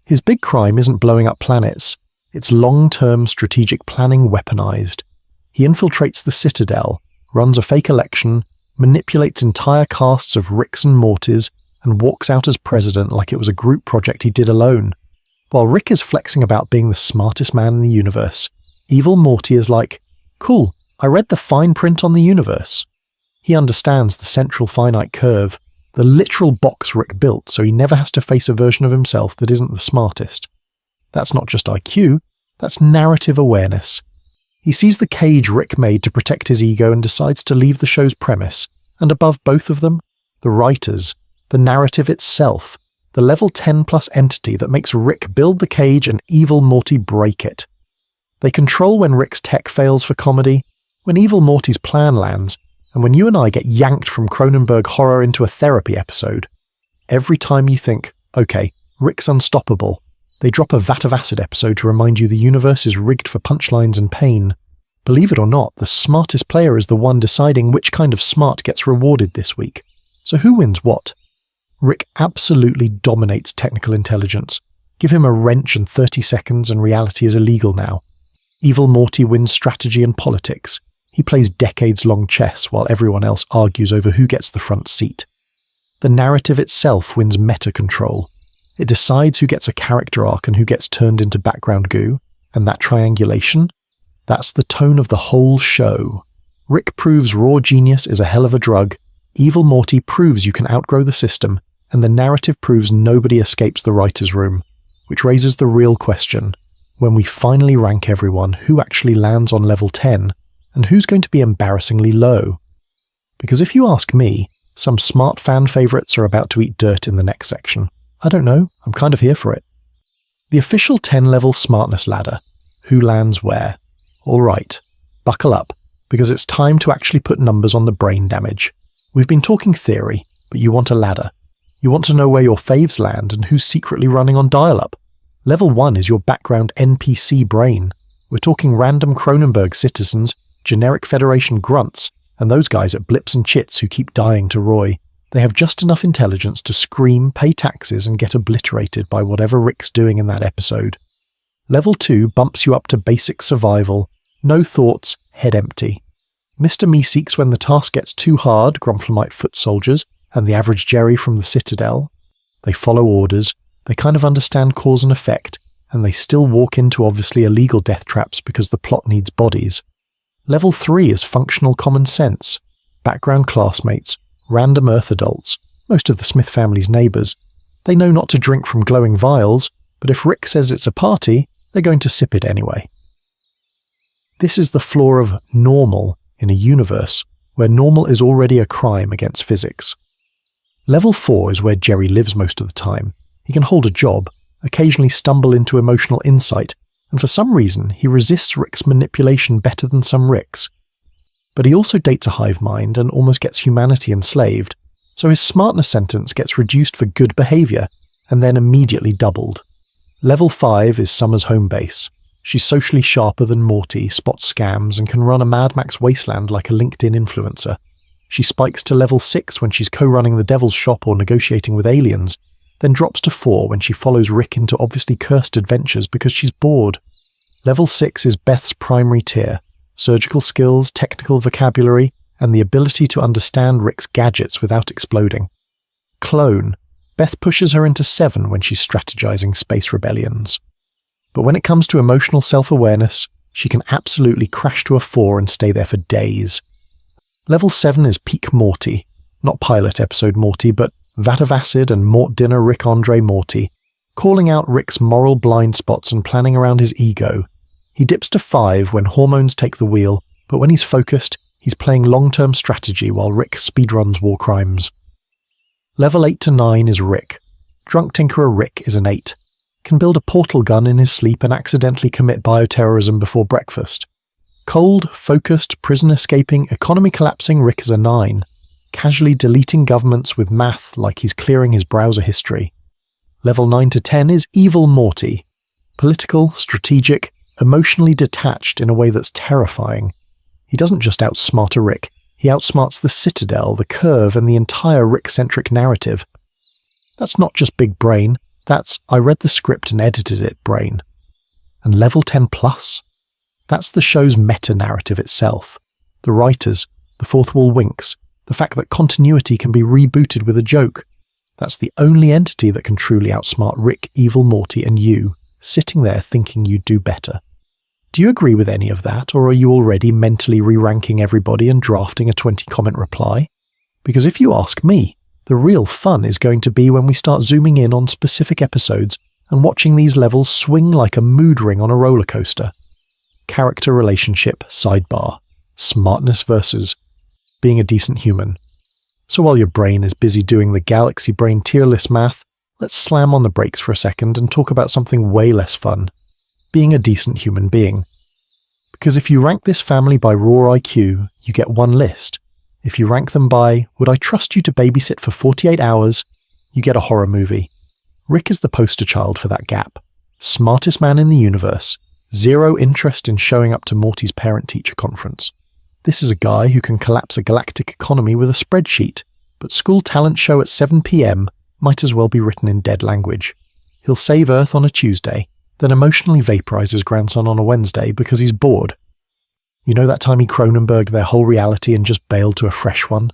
His big crime isn't blowing up planets, it's long-term strategic planning weaponized. He infiltrates the Citadel, runs a fake election, manipulates entire casts of Ricks and Mortys, and walks out as president like it was a group project he did alone. While Rick is flexing about being the smartest man in the universe, evil Morty is like, cool, I read the fine print on the universe. He understands the central finite curve, the literal box Rick built so he never has to face a version of himself that isn't the smartest. That's not just IQ, that's narrative awareness. He sees the cage Rick made to protect his ego and decides to leave the show's premise, and above both of them, the writers, the narrative itself, the level 10 plus entity that makes Rick build the cage and evil Morty break it. They control when Rick's tech fails for comedy, when evil Morty's plan lands, and when you and I get yanked from Cronenberg horror into a therapy episode. Every time you think, okay, Rick's unstoppable, they drop a Vat of Acid episode to remind you the universe is rigged for punchlines and pain. Believe it or not, the smartest player is the one deciding which kind of smart gets rewarded this week. So who wins what? Rick absolutely dominates technical intelligence. Give him a wrench and 30 seconds and reality is illegal now. Evil Morty wins strategy and politics. He plays decades-long chess while everyone else argues over who gets the front seat. The narrative itself wins meta-control. It decides who gets a character arc and who gets turned into background goo, and that triangulation? That's the tone of the whole show. Rick proves raw genius is a hell of a drug, evil Morty proves you can outgrow the system, and the narrative proves nobody escapes the writer's room, which raises the real question. When we finally rank everyone, who actually lands on level 10, and who's going to be embarrassingly low? Because if you ask me, some smart fan favourites are about to eat dirt in the next section. I don't know, I'm kind of here for it. The official 10-level smartness ladder. Who lands where? Alright, buckle up, because it's time to actually put numbers on the brain damage. We've been talking theory, but you want a ladder. You want to know where your faves land and who's secretly running on dial-up. Level 1 is your background NPC brain. We're talking random Cronenberg citizens, generic Federation grunts, and those guys at Blips and Chits who keep dying to Roy. They have just enough intelligence to scream, pay taxes, and get obliterated by whatever Rick's doing in that episode. Level 2 bumps you up to basic survival. No thoughts, head empty. Mr. Meeseeks when the task gets too hard, Gromflemite foot soldiers, and the average Jerry from the Citadel. They follow orders, They kind of understand cause and effect, and they still walk into obviously illegal death traps because the plot needs bodies. Level 3 is functional common sense. Background classmates, random Earth adults, most of the Smith family's neighbours. They know not to drink from glowing vials, but if Rick says it's a party, they're going to sip it anyway. This is the flaw of normal in a universe where normal is already a crime against physics. Level 4 is where Jerry lives most of the time. He can hold a job, occasionally stumble into emotional insight, and for some reason he resists Rick's manipulation better than some Ricks. But he also dates a hive mind and almost gets humanity enslaved, so his smartness sentence gets reduced for good behaviour and then immediately doubled. Level 5 is Summer's home base. She's socially sharper than Morty, spots scams, and can run a Mad Max wasteland like a LinkedIn influencer. She spikes to level 6 when she's co-running the Devil's Shop or negotiating with aliens, then drops to 4 when she follows Rick into obviously cursed adventures because she's bored. Level 6 is Beth's primary tier: surgical skills, technical vocabulary, and the ability to understand Rick's gadgets without exploding. Clone. Beth pushes her into 7 when she's strategizing space rebellions. But when it comes to emotional self-awareness, she can absolutely crash to a 4 and stay there for days. Level 7 is Peak Morty. Not pilot episode Morty, but Vat of Acid and Mort Dinner Rick Andre Morty, calling out Rick's moral blind spots and planning around his ego. He dips to 5 when hormones take the wheel, but when he's focused, he's playing long-term strategy while Rick speedruns war crimes. Level 8 to 9 is Rick. Drunk Tinkerer Rick is an 8. Can build a portal gun in his sleep and accidentally commit bioterrorism before breakfast. Cold, focused, prison-escaping, economy-collapsing Rick is a 9. Casually deleting governments with math like he's clearing his browser history. Level 9 to 10 is Evil Morty. Political, strategic, emotionally detached in a way that's terrifying. He doesn't just outsmart a Rick, he outsmarts the Citadel, the Curve, and the entire Rick-centric narrative. That's not just big brain, that's I read the script and edited it brain. And level 10 plus? That's the show's meta-narrative itself. The writers, the fourth wall winks, the fact that continuity can be rebooted with a joke. That's the only entity that can truly outsmart Rick, Evil Morty, and you, sitting there thinking you'd do better. Do you agree with any of that, or are you already mentally re-ranking everybody and drafting a 20-comment reply? Because if you ask me, the real fun is going to be when we start zooming in on specific episodes and watching these levels swing like a mood ring on a roller coaster. Character relationship sidebar. Smartness versus being a decent human. So while your brain is busy doing the galaxy brain tier list math, let's slam on the brakes for a second and talk about something way less fun. Being a decent human being. Because if you rank this family by raw IQ, you get one list. If you rank them by, would I trust you to babysit for 48 hours, you get a horror movie. Rick is the poster child for that gap. Smartest man in the universe. Zero interest in showing up to Morty's parent-teacher conference. This is a guy who can collapse a galactic economy with a spreadsheet, but school talent show at 7 p.m. might as well be written in dead language. He'll save Earth on a Tuesday, then emotionally vaporize his grandson on a Wednesday because he's bored. You know that time he Cronenberged their whole reality and just bailed to a fresh one?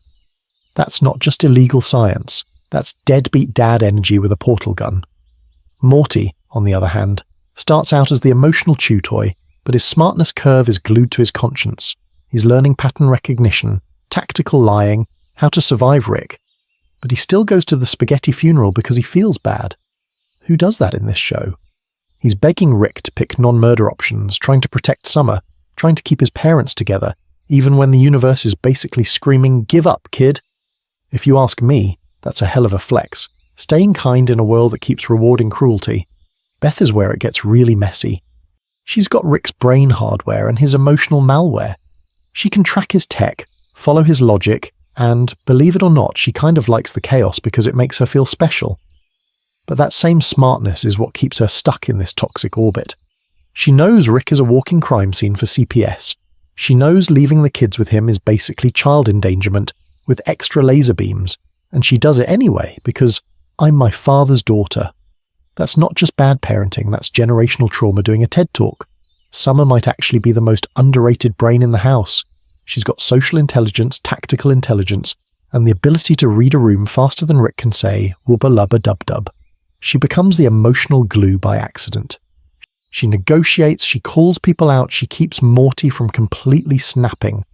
That's not just illegal science, that's deadbeat dad energy with a portal gun. Morty, on the other hand, starts out as the emotional chew toy, but his smartness curve is glued to his conscience. He's learning pattern recognition, tactical lying, how to survive Rick. But he still goes to the spaghetti funeral because he feels bad. Who does that in this show? He's begging Rick to pick non-murder options, trying to protect Summer, trying to keep his parents together, even when the universe is basically screaming, "Give up, kid!" If you ask me, that's a hell of a flex. Staying kind in a world that keeps rewarding cruelty. Beth is where it gets really messy. She's got Rick's brain hardware and his emotional malware. She can track his tech, follow his logic, and, believe it or not, she kind of likes the chaos because it makes her feel special. But that same smartness is what keeps her stuck in this toxic orbit. She knows Rick is a walking crime scene for CPS. She knows leaving the kids with him is basically child endangerment with extra laser beams, and she does it anyway because I'm my father's daughter. That's not just bad parenting, that's generational trauma doing a TED Talk. Summer might actually be the most underrated brain in the house. She's got social intelligence, tactical intelligence, and the ability to read a room faster than Rick can say, "Wubba lubba dub dub." She becomes the emotional glue by accident. She negotiates, she calls people out, she keeps Morty from completely snapping.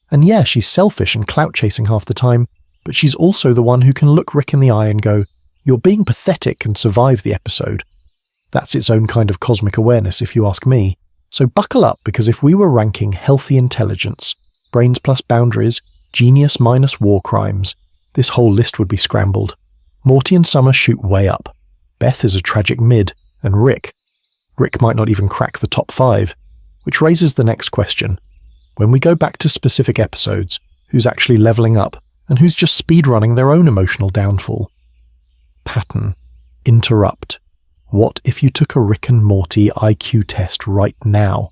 And yeah, she's selfish and clout-chasing half the time, but she's also the one who can look Rick in the eye and go, "You're being pathetic," and survive the episode. That's its own kind of cosmic awareness, if you ask me. So buckle up, because if we were ranking healthy intelligence, brains plus boundaries, genius minus war crimes, this whole list would be scrambled. Morty and Summer shoot way up. Beth is a tragic mid, and Rick might not even crack the top 5, which raises the next question. When we go back to specific episodes, who's actually leveling up, and who's just speedrunning their own emotional downfall? Pattern. Interrupt. What if you took a Rick and Morty IQ test right now?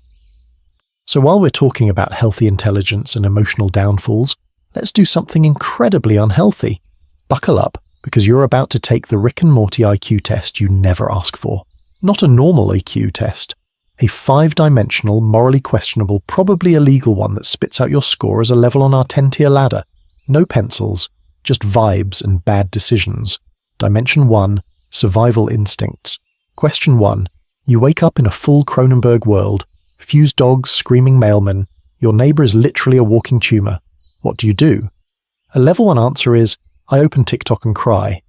So while we're talking about healthy intelligence and emotional downfalls, let's do something incredibly unhealthy. Buckle up, because you're about to take the Rick and Morty IQ test you never ask for. Not a normal IQ test. A 5-dimensional, morally questionable, probably illegal one that spits out your score as a level on our 10-tier ladder. No pencils, just vibes and bad decisions. Dimension 1, survival instincts. Question 1. You wake up in a full Cronenberg world. Fused dogs, screaming mailmen. Your neighbor is literally a walking tumor. What do? A level 1 answer is, I open TikTok and cry.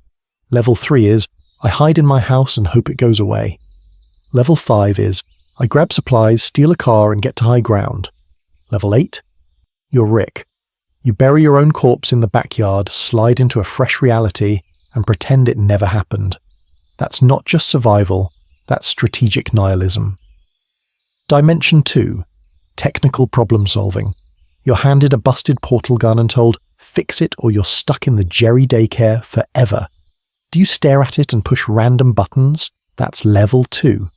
Level 3 is, I hide in my house and hope it goes away. Level 5 is, I grab supplies, steal a car and get to high ground. Level 8. You're Rick. You bury your own corpse in the backyard, slide into a fresh reality, and pretend it never happened. That's not just survival, that's strategic nihilism. Dimension 2. Technical problem solving. You're handed a busted portal gun and told, fix it or you're stuck in the Jerry daycare forever. Do you stare at it and push random buttons? That's level 2.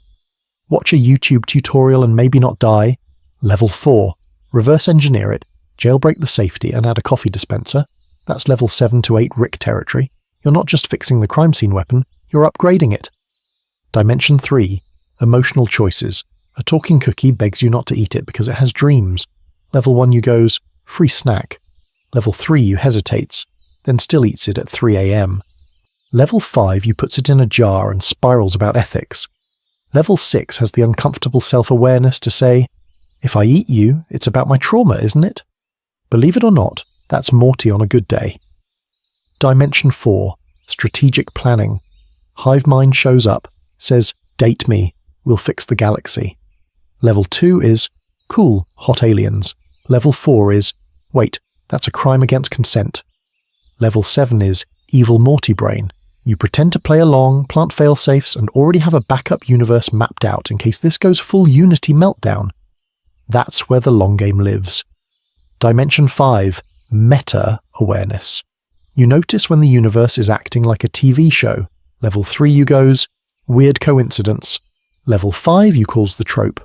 Watch a YouTube tutorial and maybe not die? Level 4. Reverse engineer it, jailbreak the safety and add a coffee dispenser. That's level 7 to 8 Rick territory. You're not just fixing the crime scene weapon, you're upgrading it. Dimension 3. Emotional choices. A talking cookie begs you not to eat it because it has dreams. Level 1 you goes, free snack. Level 3 you hesitates, then still eats it at 3 a.m. Level 5 you puts it in a jar and spirals about ethics. Level 6 has the uncomfortable self-awareness to say, if I eat you, it's about my trauma, isn't it? Believe it or not, that's Morty on a good day. Dimension 4. Strategic planning. Hive mind shows up, says, date me, we'll fix the galaxy. Level 2 is, cool, hot aliens. Level 4 is, wait, that's a crime against consent. Level 7 is, evil Morty brain. You pretend to play along, plant failsafes, and already have a backup universe mapped out in case this goes full Unity meltdown. That's where the long game lives. Dimension 5. Meta-awareness. You notice when the universe is acting like a TV show. Level 3 you goes, weird coincidence. Level 5 you calls the trope.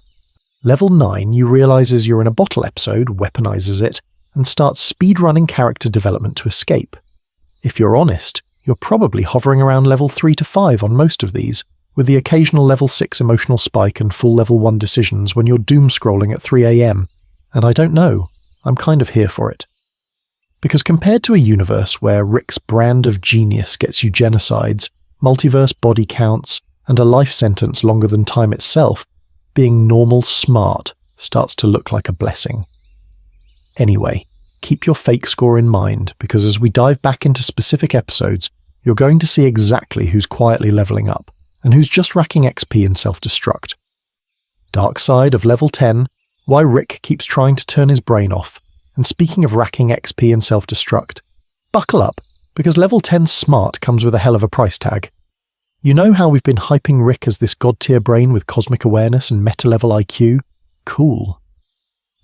Level 9 you realizes you're in a bottle episode, weaponizes it, and starts speedrunning character development to escape. If you're honest, you're probably hovering around level 3 to 5 on most of these, with the occasional level 6 emotional spike and full level 1 decisions when you're doom scrolling at 3 a.m. And I don't know, I'm kind of here for it. Because compared to a universe where Rick's brand of genius gets you genocides, multiverse body counts, and a life sentence longer than time itself, being normal smart starts to look like a blessing. Anyway, keep your fake score in mind, because as we dive back into specific episodes, you're going to see exactly who's quietly leveling up, and who's just racking XP in self-destruct. Dark side of level 10, why Rick keeps trying to turn his brain off. And speaking of racking XP and self-destruct, buckle up, because level 10 smart comes with a hell of a price tag. You know how we've been hyping Rick as this god-tier brain with cosmic awareness and meta-level IQ? Cool.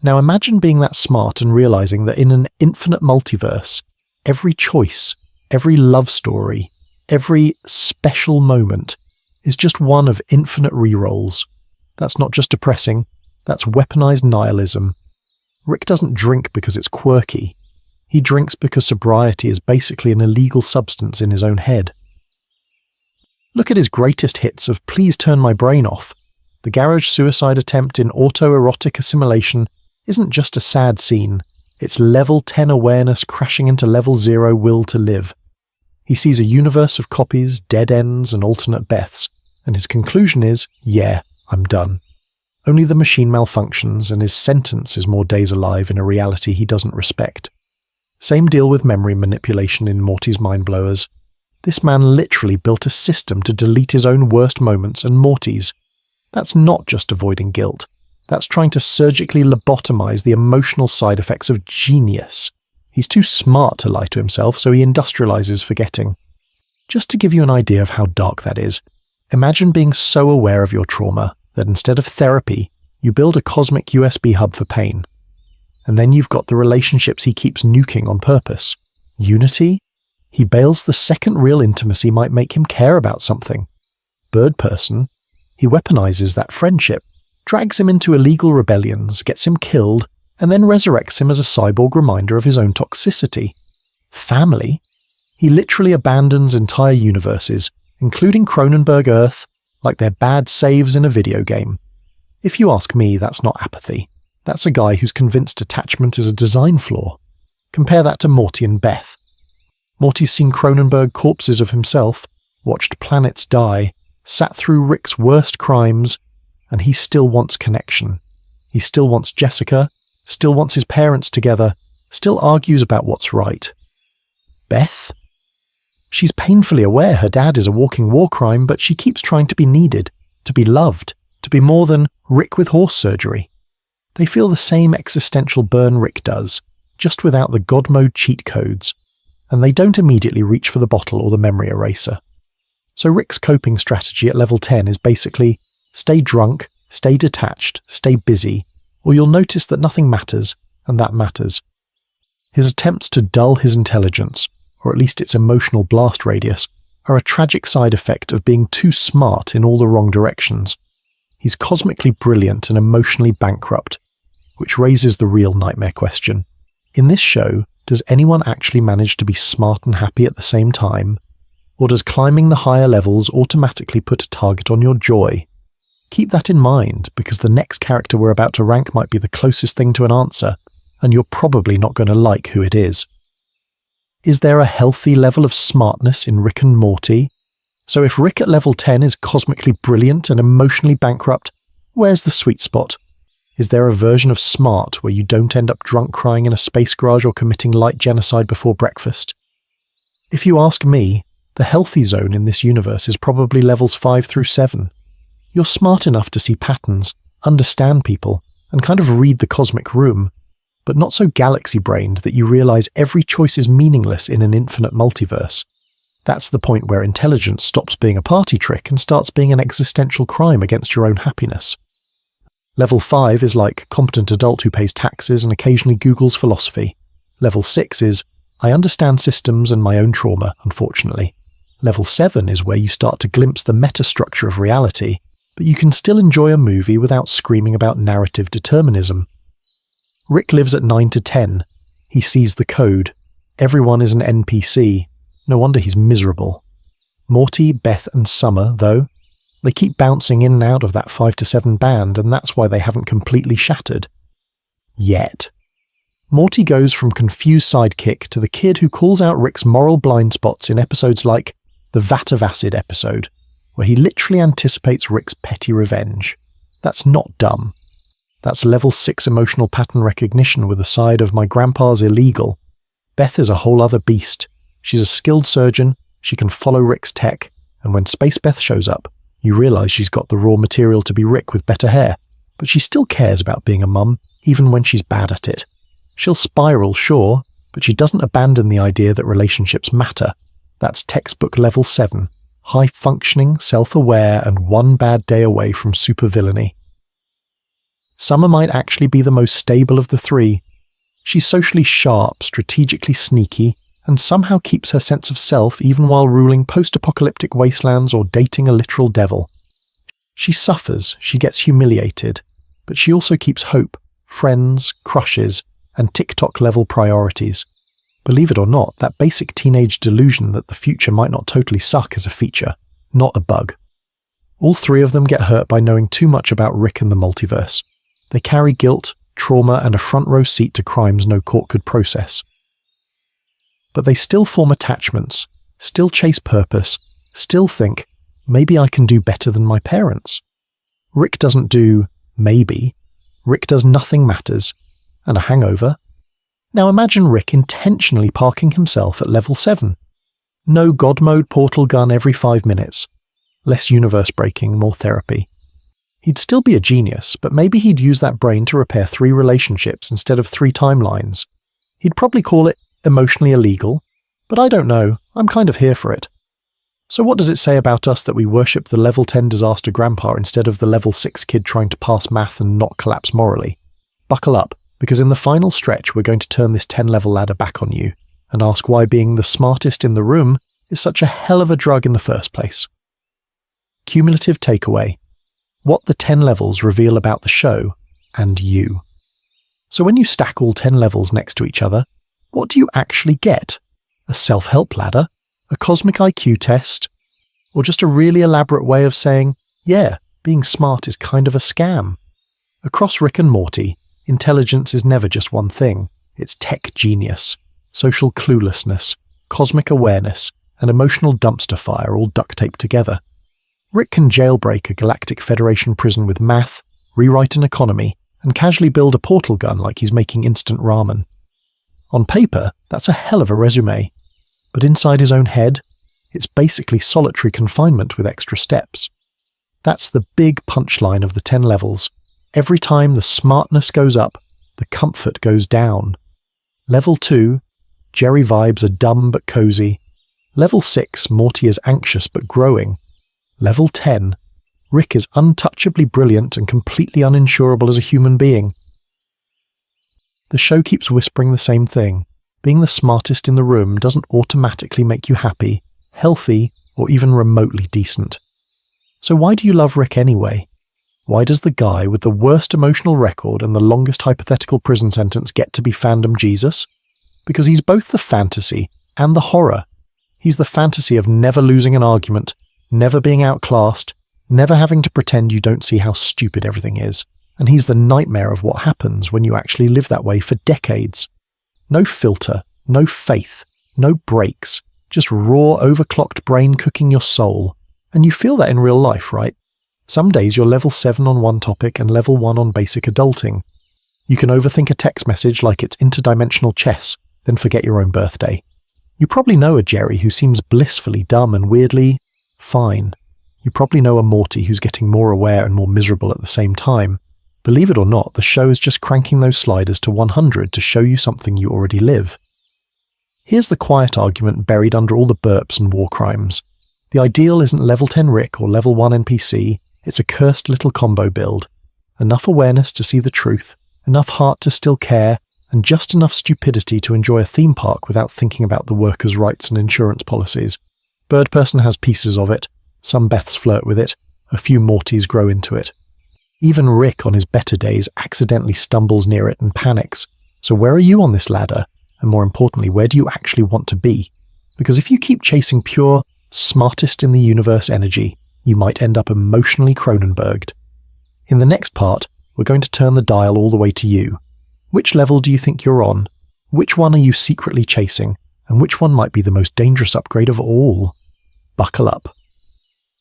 Now imagine being that smart and realizing that in an infinite multiverse, every choice, every love story, every special moment is just one of infinite rerolls. That's not just depressing, that's weaponized nihilism. Rick doesn't drink because it's quirky. He drinks because sobriety is basically an illegal substance in his own head. Look at his greatest hits of Please Turn My Brain Off. The garage suicide attempt in autoerotic assimilation isn't just a sad scene, it's level 10 awareness crashing into level 0 will to live. He sees a universe of copies, dead ends, and alternate Beths, and his conclusion is, yeah, I'm done. Only the machine malfunctions, and his sentence is more days alive in a reality he doesn't respect. Same deal with memory manipulation in Morty's Mind Blowers. This man literally built a system to delete his own worst moments and Morty's. That's not just avoiding guilt. That's trying to surgically lobotomize the emotional side effects of genius. He's too smart to lie to himself, so he industrializes forgetting. Just to give you an idea of how dark that is, imagine being so aware of your trauma that instead of therapy, you build a cosmic USB hub for pain. And then you've got the relationships he keeps nuking on purpose. Unity? He bails the second real intimacy might make him care about something. Bird person? He weaponizes that friendship, drags him into illegal rebellions, gets him killed, and then resurrects him as a cyborg reminder of his own toxicity. Family? He literally abandons entire universes, including Cronenberg Earth, like they're bad saves in a video game. If you ask me, that's not apathy. That's a guy who's convinced attachment is a design flaw. Compare that to Morty and Beth. Morty's seen Cronenberg corpses of himself, watched planets die, sat through Rick's worst crimes, and he still wants connection. He still wants Jessica, still wants his parents together, still argues about what's right. Beth? She's painfully aware her dad is a walking war crime, but she keeps trying to be needed, to be loved, to be more than Rick with horse surgery. They feel the same existential burn Rick does, just without the God mode cheat codes, and they don't immediately reach for the bottle or the memory eraser. So Rick's coping strategy at level 10 is basically stay drunk, stay detached, stay busy, or you'll notice that nothing matters, and that matters. His attempts to dull his intelligence, or at least its emotional blast radius, are a tragic side effect of being too smart in all the wrong directions. He's cosmically brilliant and emotionally bankrupt, which raises the real nightmare question. In this show, does anyone actually manage to be smart and happy at the same time? Or does climbing the higher levels automatically put a target on your joy? Keep that in mind, because the next character we're about to rank might be the closest thing to an answer, and you're probably not going to like who it is. Is there a healthy level of smartness in Rick and Morty? So if Rick at level 10 is cosmically brilliant and emotionally bankrupt, where's the sweet spot? Is there a version of smart where you don't end up drunk crying in a space garage or committing light genocide before breakfast? If you ask me, the healthy zone in this universe is probably levels 5 through 7. You're smart enough to see patterns, understand people, and kind of read the cosmic room, but not so galaxy-brained that you realize every choice is meaningless in an infinite multiverse. That's the point where intelligence stops being a party trick and starts being an existential crime against your own happiness. Level 5 is like competent adult who pays taxes and occasionally Googles philosophy. Level 6 is, I understand systems and my own trauma, unfortunately. Level 7 is where you start to glimpse the metastructure of reality, but you can still enjoy a movie without screaming about narrative determinism. Rick lives at 9 to 10. He sees the code. Everyone is an NPC. No wonder he's miserable. Morty, Beth, and Summer, though, they keep bouncing in and out of that 5 to 7 band, and that's why they haven't completely shattered. Yet. Morty goes from confused sidekick to the kid who calls out Rick's moral blind spots in episodes like the Vat of Acid episode, where he literally anticipates Rick's petty revenge. That's not dumb. That's level 6 emotional pattern recognition with a side of my grandpa's illegal. Beth is a whole other beast. She's a skilled surgeon, she can follow Rick's tech, and when Space Beth shows up, you realise she's got the raw material to be Rick with better hair, but she still cares about being a mum, even when she's bad at it. She'll spiral, sure, but she doesn't abandon the idea that relationships matter. That's textbook level 7, high-functioning, self-aware, and one bad day away from supervillainy. Summer might actually be the most stable of the three. She's socially sharp, strategically sneaky, and somehow keeps her sense of self even while ruling post-apocalyptic wastelands or dating a literal devil. She suffers, she gets humiliated, but she also keeps hope, friends, crushes, and TikTok-level priorities. Believe it or not, that basic teenage delusion that the future might not totally suck is a feature, not a bug. All three of them get hurt by knowing too much about Rick and the multiverse. They carry guilt, trauma, and a front-row seat to crimes no court could process. But they still form attachments, still chase purpose, still think, maybe I can do better than my parents. Rick doesn't do maybe. Rick does nothing matters. And a hangover. Now imagine Rick intentionally parking himself at level 7. No God mode portal gun every 5 minutes. Less universe breaking, more therapy. He'd still be a genius, but maybe he'd use that brain to repair 3 relationships instead of 3 timelines. He'd probably call it emotionally illegal, but I don't know, I'm kind of here for it. So what does it say about us that we worship the level 10 disaster grandpa instead of the level 6 kid trying to pass math and not collapse morally? Buckle up, because in the final stretch we're going to turn this 10-level ladder back on you, and ask why being the smartest in the room is such a hell of a drug in the first place. Cumulative takeaway. What the 10 levels reveal about the show, and you. So when you stack all 10 levels next to each other, what do you actually get? A self-help ladder? A cosmic IQ test? Or just a really elaborate way of saying, yeah, being smart is kind of a scam? Across Rick and Morty, intelligence is never just one thing. It's tech genius, social cluelessness, cosmic awareness, and emotional dumpster fire all duct taped together. Rick can jailbreak a Galactic Federation prison with math, rewrite an economy, and casually build a portal gun like he's making instant ramen. On paper, that's a hell of a resume. But inside his own head, it's basically solitary confinement with extra steps. That's the big punchline of the 10 levels. Every time the smartness goes up, the comfort goes down. Level 2, Jerry vibes are dumb but cozy. Level 6, Morty is anxious but growing. Level 10, Rick is untouchably brilliant and completely uninsurable as a human being. The show keeps whispering the same thing. Being the smartest in the room doesn't automatically make you happy, healthy, or even remotely decent. So why do you love Rick anyway? Why does the guy with the worst emotional record and the longest hypothetical prison sentence get to be fandom Jesus? Because he's both the fantasy and the horror. He's the fantasy of never losing an argument, never being outclassed, never having to pretend you don't see how stupid everything is. And he's the nightmare of what happens when you actually live that way for decades. No filter, no faith, no breaks, just raw overclocked brain cooking your soul. And you feel that in real life, right? Some days you're level 7 on one topic and level 1 on basic adulting. You can overthink a text message like it's interdimensional chess, then forget your own birthday. You probably know a Jerry who seems blissfully dumb and weirdly fine. You probably know a Morty who's getting more aware and more miserable at the same time. Believe it or not, the show is just cranking those sliders to 100 to show you something you already live. Here's the quiet argument buried under all the burps and war crimes. The ideal isn't level 10 Rick or level 1 NPC, it's a cursed little combo build. Enough awareness to see the truth, enough heart to still care, and just enough stupidity to enjoy a theme park without thinking about the workers' rights and insurance policies. Bird Person has pieces of it, some Beths flirt with it, a few Mortys grow into it. Even Rick on his better days accidentally stumbles near it and panics. So where are you on this ladder? And more importantly, where do you actually want to be? Because if you keep chasing pure, smartest in the universe energy, you might end up emotionally Cronenberged. In the next part, we're going to turn the dial all the way to you. Which level do you think you're on? Which one are you secretly chasing? And which one might be the most dangerous upgrade of all? Buckle up.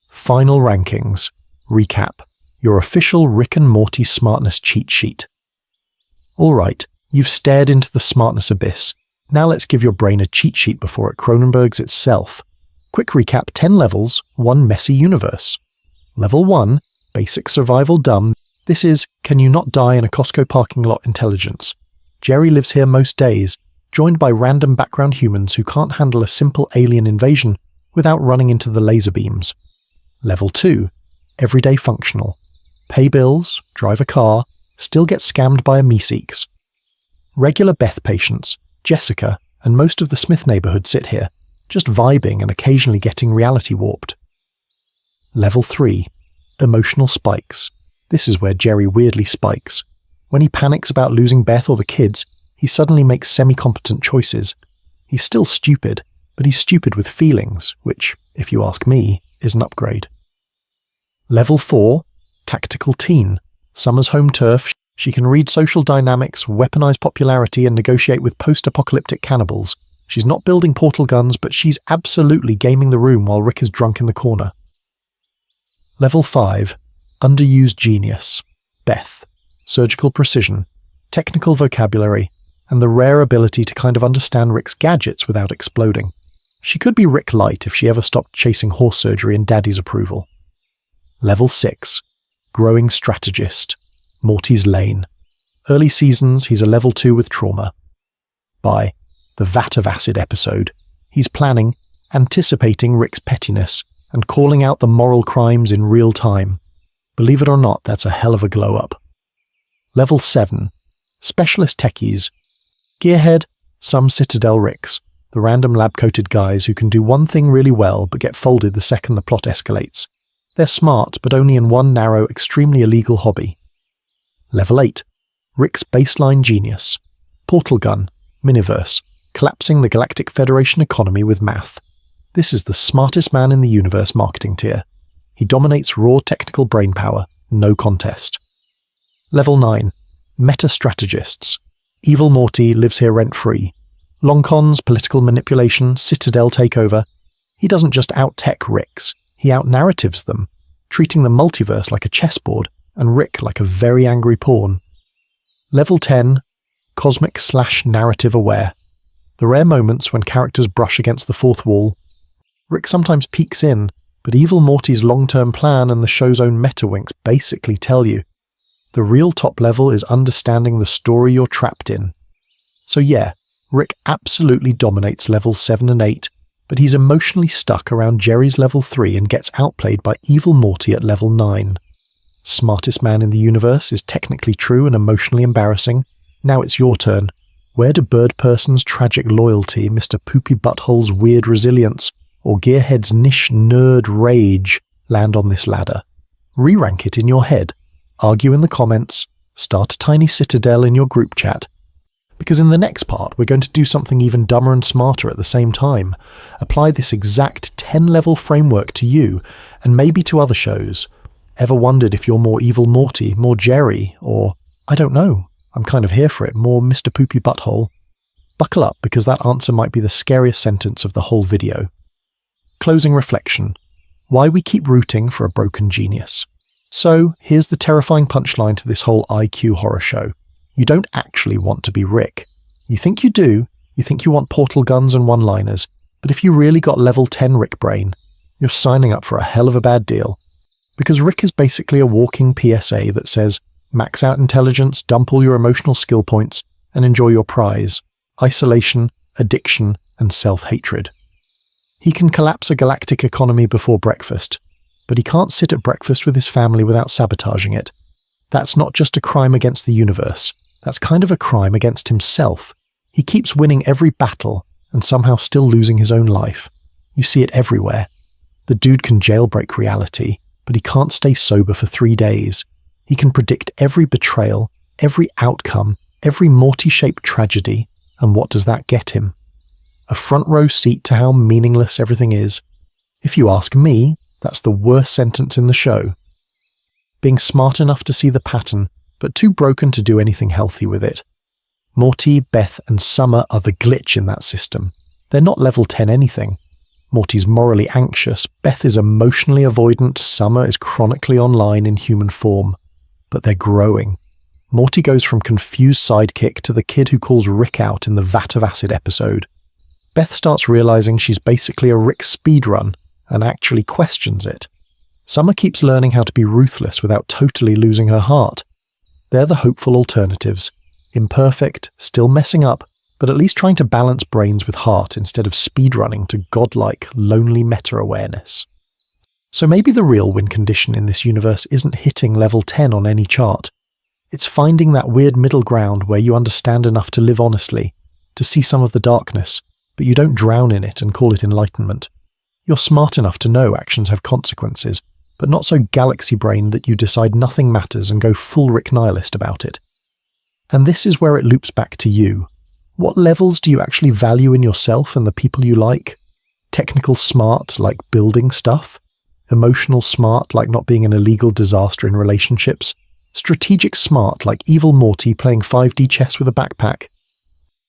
Final rankings. Recap. Your official Rick and Morty smartness cheat sheet. Alright, you've stared into the smartness abyss. Now let's give your brain a cheat sheet before it Cronenbergs itself. Quick recap: 10 levels, 1 messy universe. Level 1, basic survival dumb. This is, can you not die in a Costco parking lot intelligence. Jerry lives here most days, joined by random background humans who can't handle a simple alien invasion without running into the laser beams. Level 2, everyday functional. Pay bills, drive a car, still get scammed by a meeseeks. Regular Beth patients, Jessica, and most of the Smith neighborhood sit here, just vibing and occasionally getting reality warped. Level 3, emotional spikes. This is where Jerry weirdly spikes. When he panics about losing Beth or the kids, he suddenly makes semi-competent choices. He's still stupid, but he's stupid with feelings, which, if you ask me, is an upgrade. Level 4, tactical teen. Summer's home turf, she can read social dynamics, weaponize popularity, and negotiate with post-apocalyptic cannibals, She's not building portal guns, but she's absolutely gaming the room while Rick is drunk in the corner. Level 5. Underused Genius. Beth. Surgical precision, technical vocabulary, and the rare ability to kind of understand Rick's gadgets without exploding. She could be Rick Light if she ever stopped chasing horse surgery and Daddy's approval. Level 6. Growing Strategist. Morty's Lane. Early seasons, he's a level 2 with trauma. By the Vat of Acid episode, he's planning, anticipating Rick's pettiness, and calling out the moral crimes in real time. Believe it or not, that's a hell of a glow-up. Level 7. Specialist Techies. Gearhead, some Citadel Ricks, the random lab-coated guys who can do one thing really well but get folded the second the plot escalates. They're smart, but only in one narrow, extremely illegal hobby. Level 8. Rick's baseline genius. Portal gun, Miniverse, collapsing the Galactic Federation economy with math. This is the smartest man in the universe marketing tier. He dominates raw technical brainpower, no contest. Level 9. Meta-strategists. Evil Morty lives here rent-free. Long cons, political manipulation, Citadel takeover. He doesn't just out-tech Ricks, he out-narratives them, treating the multiverse like a chessboard and Rick like a very angry pawn. Level 10. Cosmic/narrative aware. The rare moments when characters brush against the fourth wall. Rick sometimes peeks in, but Evil Morty's long-term plan and the show's own meta-winks basically tell you. The real top level is understanding the story you're trapped in. So yeah, Rick absolutely dominates levels 7 and 8, but he's emotionally stuck around Jerry's level 3 and gets outplayed by Evil Morty at level 9. Smartest man in the universe is technically true and emotionally embarrassing. Now it's your turn. Where do Bird Person's tragic loyalty, Mr. Poopy Butthole's weird resilience, or Gearhead's niche nerd rage land on this ladder? Re-rank it in your head. Argue in the comments. Start a tiny citadel in your group chat. Because in the next part, we're going to do something even dumber and smarter at the same time. Apply this exact 10-level framework to you, and maybe to other shows. Ever wondered if you're more Evil Morty, more Jerry, or, I don't know, I'm kind of here for it, more Mr. Poopy Butthole? Buckle up, because that answer might be the scariest sentence of the whole video. Closing reflection. Why we keep rooting for a broken genius. So, here's the terrifying punchline to this whole IQ horror show. You don't actually want to be Rick. You think you do, you think you want portal guns and one-liners, but if you really got level 10 Rick brain, you're signing up for a hell of a bad deal. Because Rick is basically a walking PSA that says, max out intelligence, dump all your emotional skill points, and enjoy your prize: isolation, addiction, and self-hatred. He can collapse a galactic economy before breakfast, but he can't sit at breakfast with his family without sabotaging it. That's not just a crime against the universe, that's kind of a crime against himself. He keeps winning every battle, and somehow still losing his own life. You see it everywhere. The dude can jailbreak reality, but he can't stay sober for 3 days. He can predict every betrayal, every outcome, every Morty-shaped tragedy, and what does that get him? A front row seat to how meaningless everything is. If you ask me, that's the worst sentence in the show. Being smart enough to see the pattern, but too broken to do anything healthy with it. Morty, Beth, and Summer are the glitch in that system. They're not level 10 anything. Morty's morally anxious, Beth is emotionally avoidant, Summer is chronically online in human form. But they're growing. Morty goes from confused sidekick to the kid who calls Rick out in the Vat of Acid episode. Beth starts realizing she's basically a Rick speedrun and actually questions it. Summer keeps learning how to be ruthless without totally losing her heart. They're the hopeful alternatives. Imperfect, still messing up, but at least trying to balance brains with heart instead of speedrunning to godlike, lonely meta-awareness. So maybe the real win condition in this universe isn't hitting level 10 on any chart. It's finding that weird middle ground where you understand enough to live honestly, to see some of the darkness, but you don't drown in it and call it enlightenment. You're smart enough to know actions have consequences, but not so galaxy brained that you decide nothing matters and go full Rick Nihilist about it. And this is where it loops back to you. What levels do you actually value in yourself and the people you like? Technical smart, like building stuff? Emotional smart, like not being an illegal disaster in relationships? Strategic smart, like Evil Morty playing 5D chess with a backpack?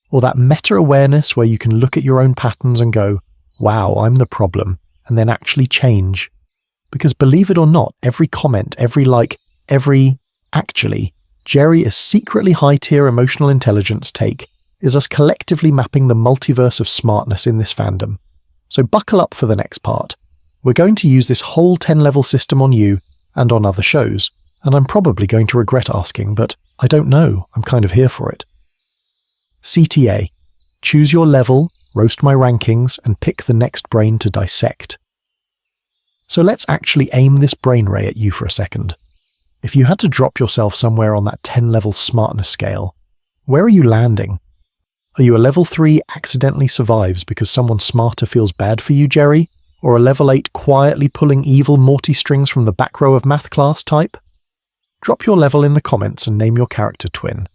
Or that meta-awareness where you can look at your own patterns and go, wow, I'm the problem, and then actually change. Because believe it or not, every comment, every like, actually, Jerry is secretly high-tier emotional intelligence take is us collectively mapping the multiverse of smartness in this fandom. So buckle up for the next part. We're going to use this whole 10-level system on you and on other shows, and I'm probably going to regret asking, but I don't know, I'm kind of here for it. CTA. Choose your level, roast my rankings, and pick the next brain to dissect. So let's actually aim this brain ray at you for a second. If you had to drop yourself somewhere on that 10-level smartness scale, where are you landing? Are you a level 3 accidentally survives because someone smarter feels bad for you, Jerry? Or a level 8 quietly pulling evil Morty strings from the back row of math class type? Drop your level in the comments and name your character twin.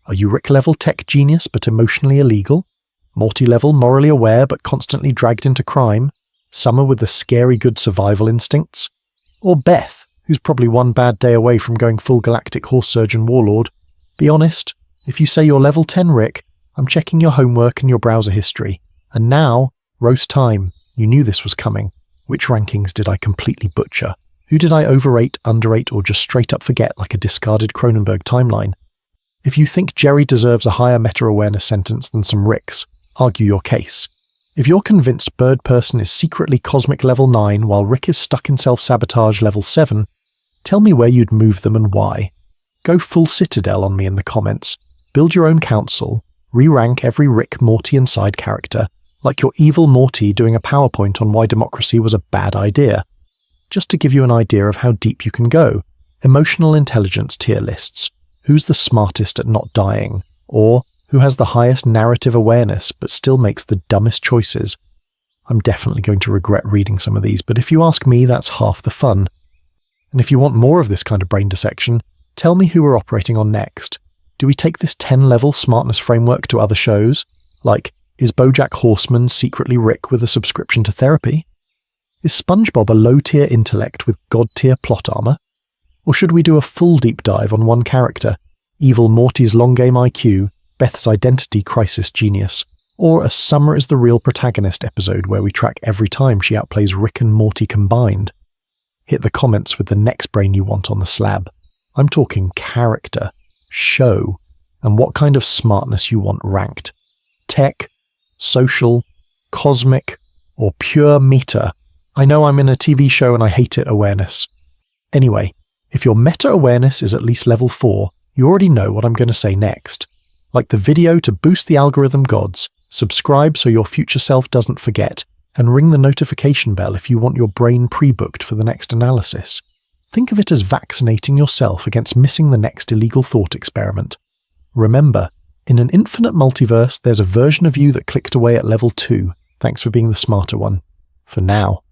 Are you Rick level tech genius but emotionally illegal? Morty level morally aware but constantly dragged into crime? Summer with the scary good survival instincts? Or Beth, who's probably one bad day away from going full galactic horse surgeon warlord? Be honest, if you say you're level 10 Rick, I'm checking your homework and your browser history. And now, roast time. You knew this was coming. Which rankings did I completely butcher? Who did I overrate, underrate, or just straight up forget like a discarded Cronenberg timeline? If you think Jerry deserves a higher meta-awareness sentence than some Ricks, argue your case. If you're convinced Bird Person is secretly cosmic level 9 while Rick is stuck in self-sabotage level 7, tell me where you'd move them and why. Go full Citadel on me in the comments. Build your own council. Re-rank every Rick, Morty and side character, like you're evil Morty doing a PowerPoint on why democracy was a bad idea. Just to give you an idea of how deep you can go. Emotional intelligence tier lists. Who's the smartest at not dying? Or who has the highest narrative awareness but still makes the dumbest choices? I'm definitely going to regret reading some of these, but if you ask me, that's half the fun. And if you want more of this kind of brain dissection, tell me who we're operating on next. Do we take this 10-level smartness framework to other shows? Like, is BoJack Horseman secretly Rick with a subscription to therapy? Is SpongeBob a low-tier intellect with god-tier plot armor? Or should we do a full deep dive on one character? Evil Morty's long game IQ, Beth's identity crisis genius, or a Summer is the real protagonist episode where we track every time she outplays Rick and Morty combined? Hit the comments with the next brain you want on the slab. I'm talking character, show, and what kind of smartness you want ranked. Tech, social, cosmic, or pure meta. I know I'm in a TV show and I hate it awareness. Anyway, if your meta-awareness is at least level 4, you already know what I'm going to say next. Like the video to boost the algorithm gods, subscribe so your future self doesn't forget, and ring the notification bell if you want your brain pre-booked for the next analysis. Think of it as vaccinating yourself against missing the next illegal thought experiment. Remember, in an infinite multiverse, there's a version of you that clicked away at level 2. Thanks for being the smarter one. For now.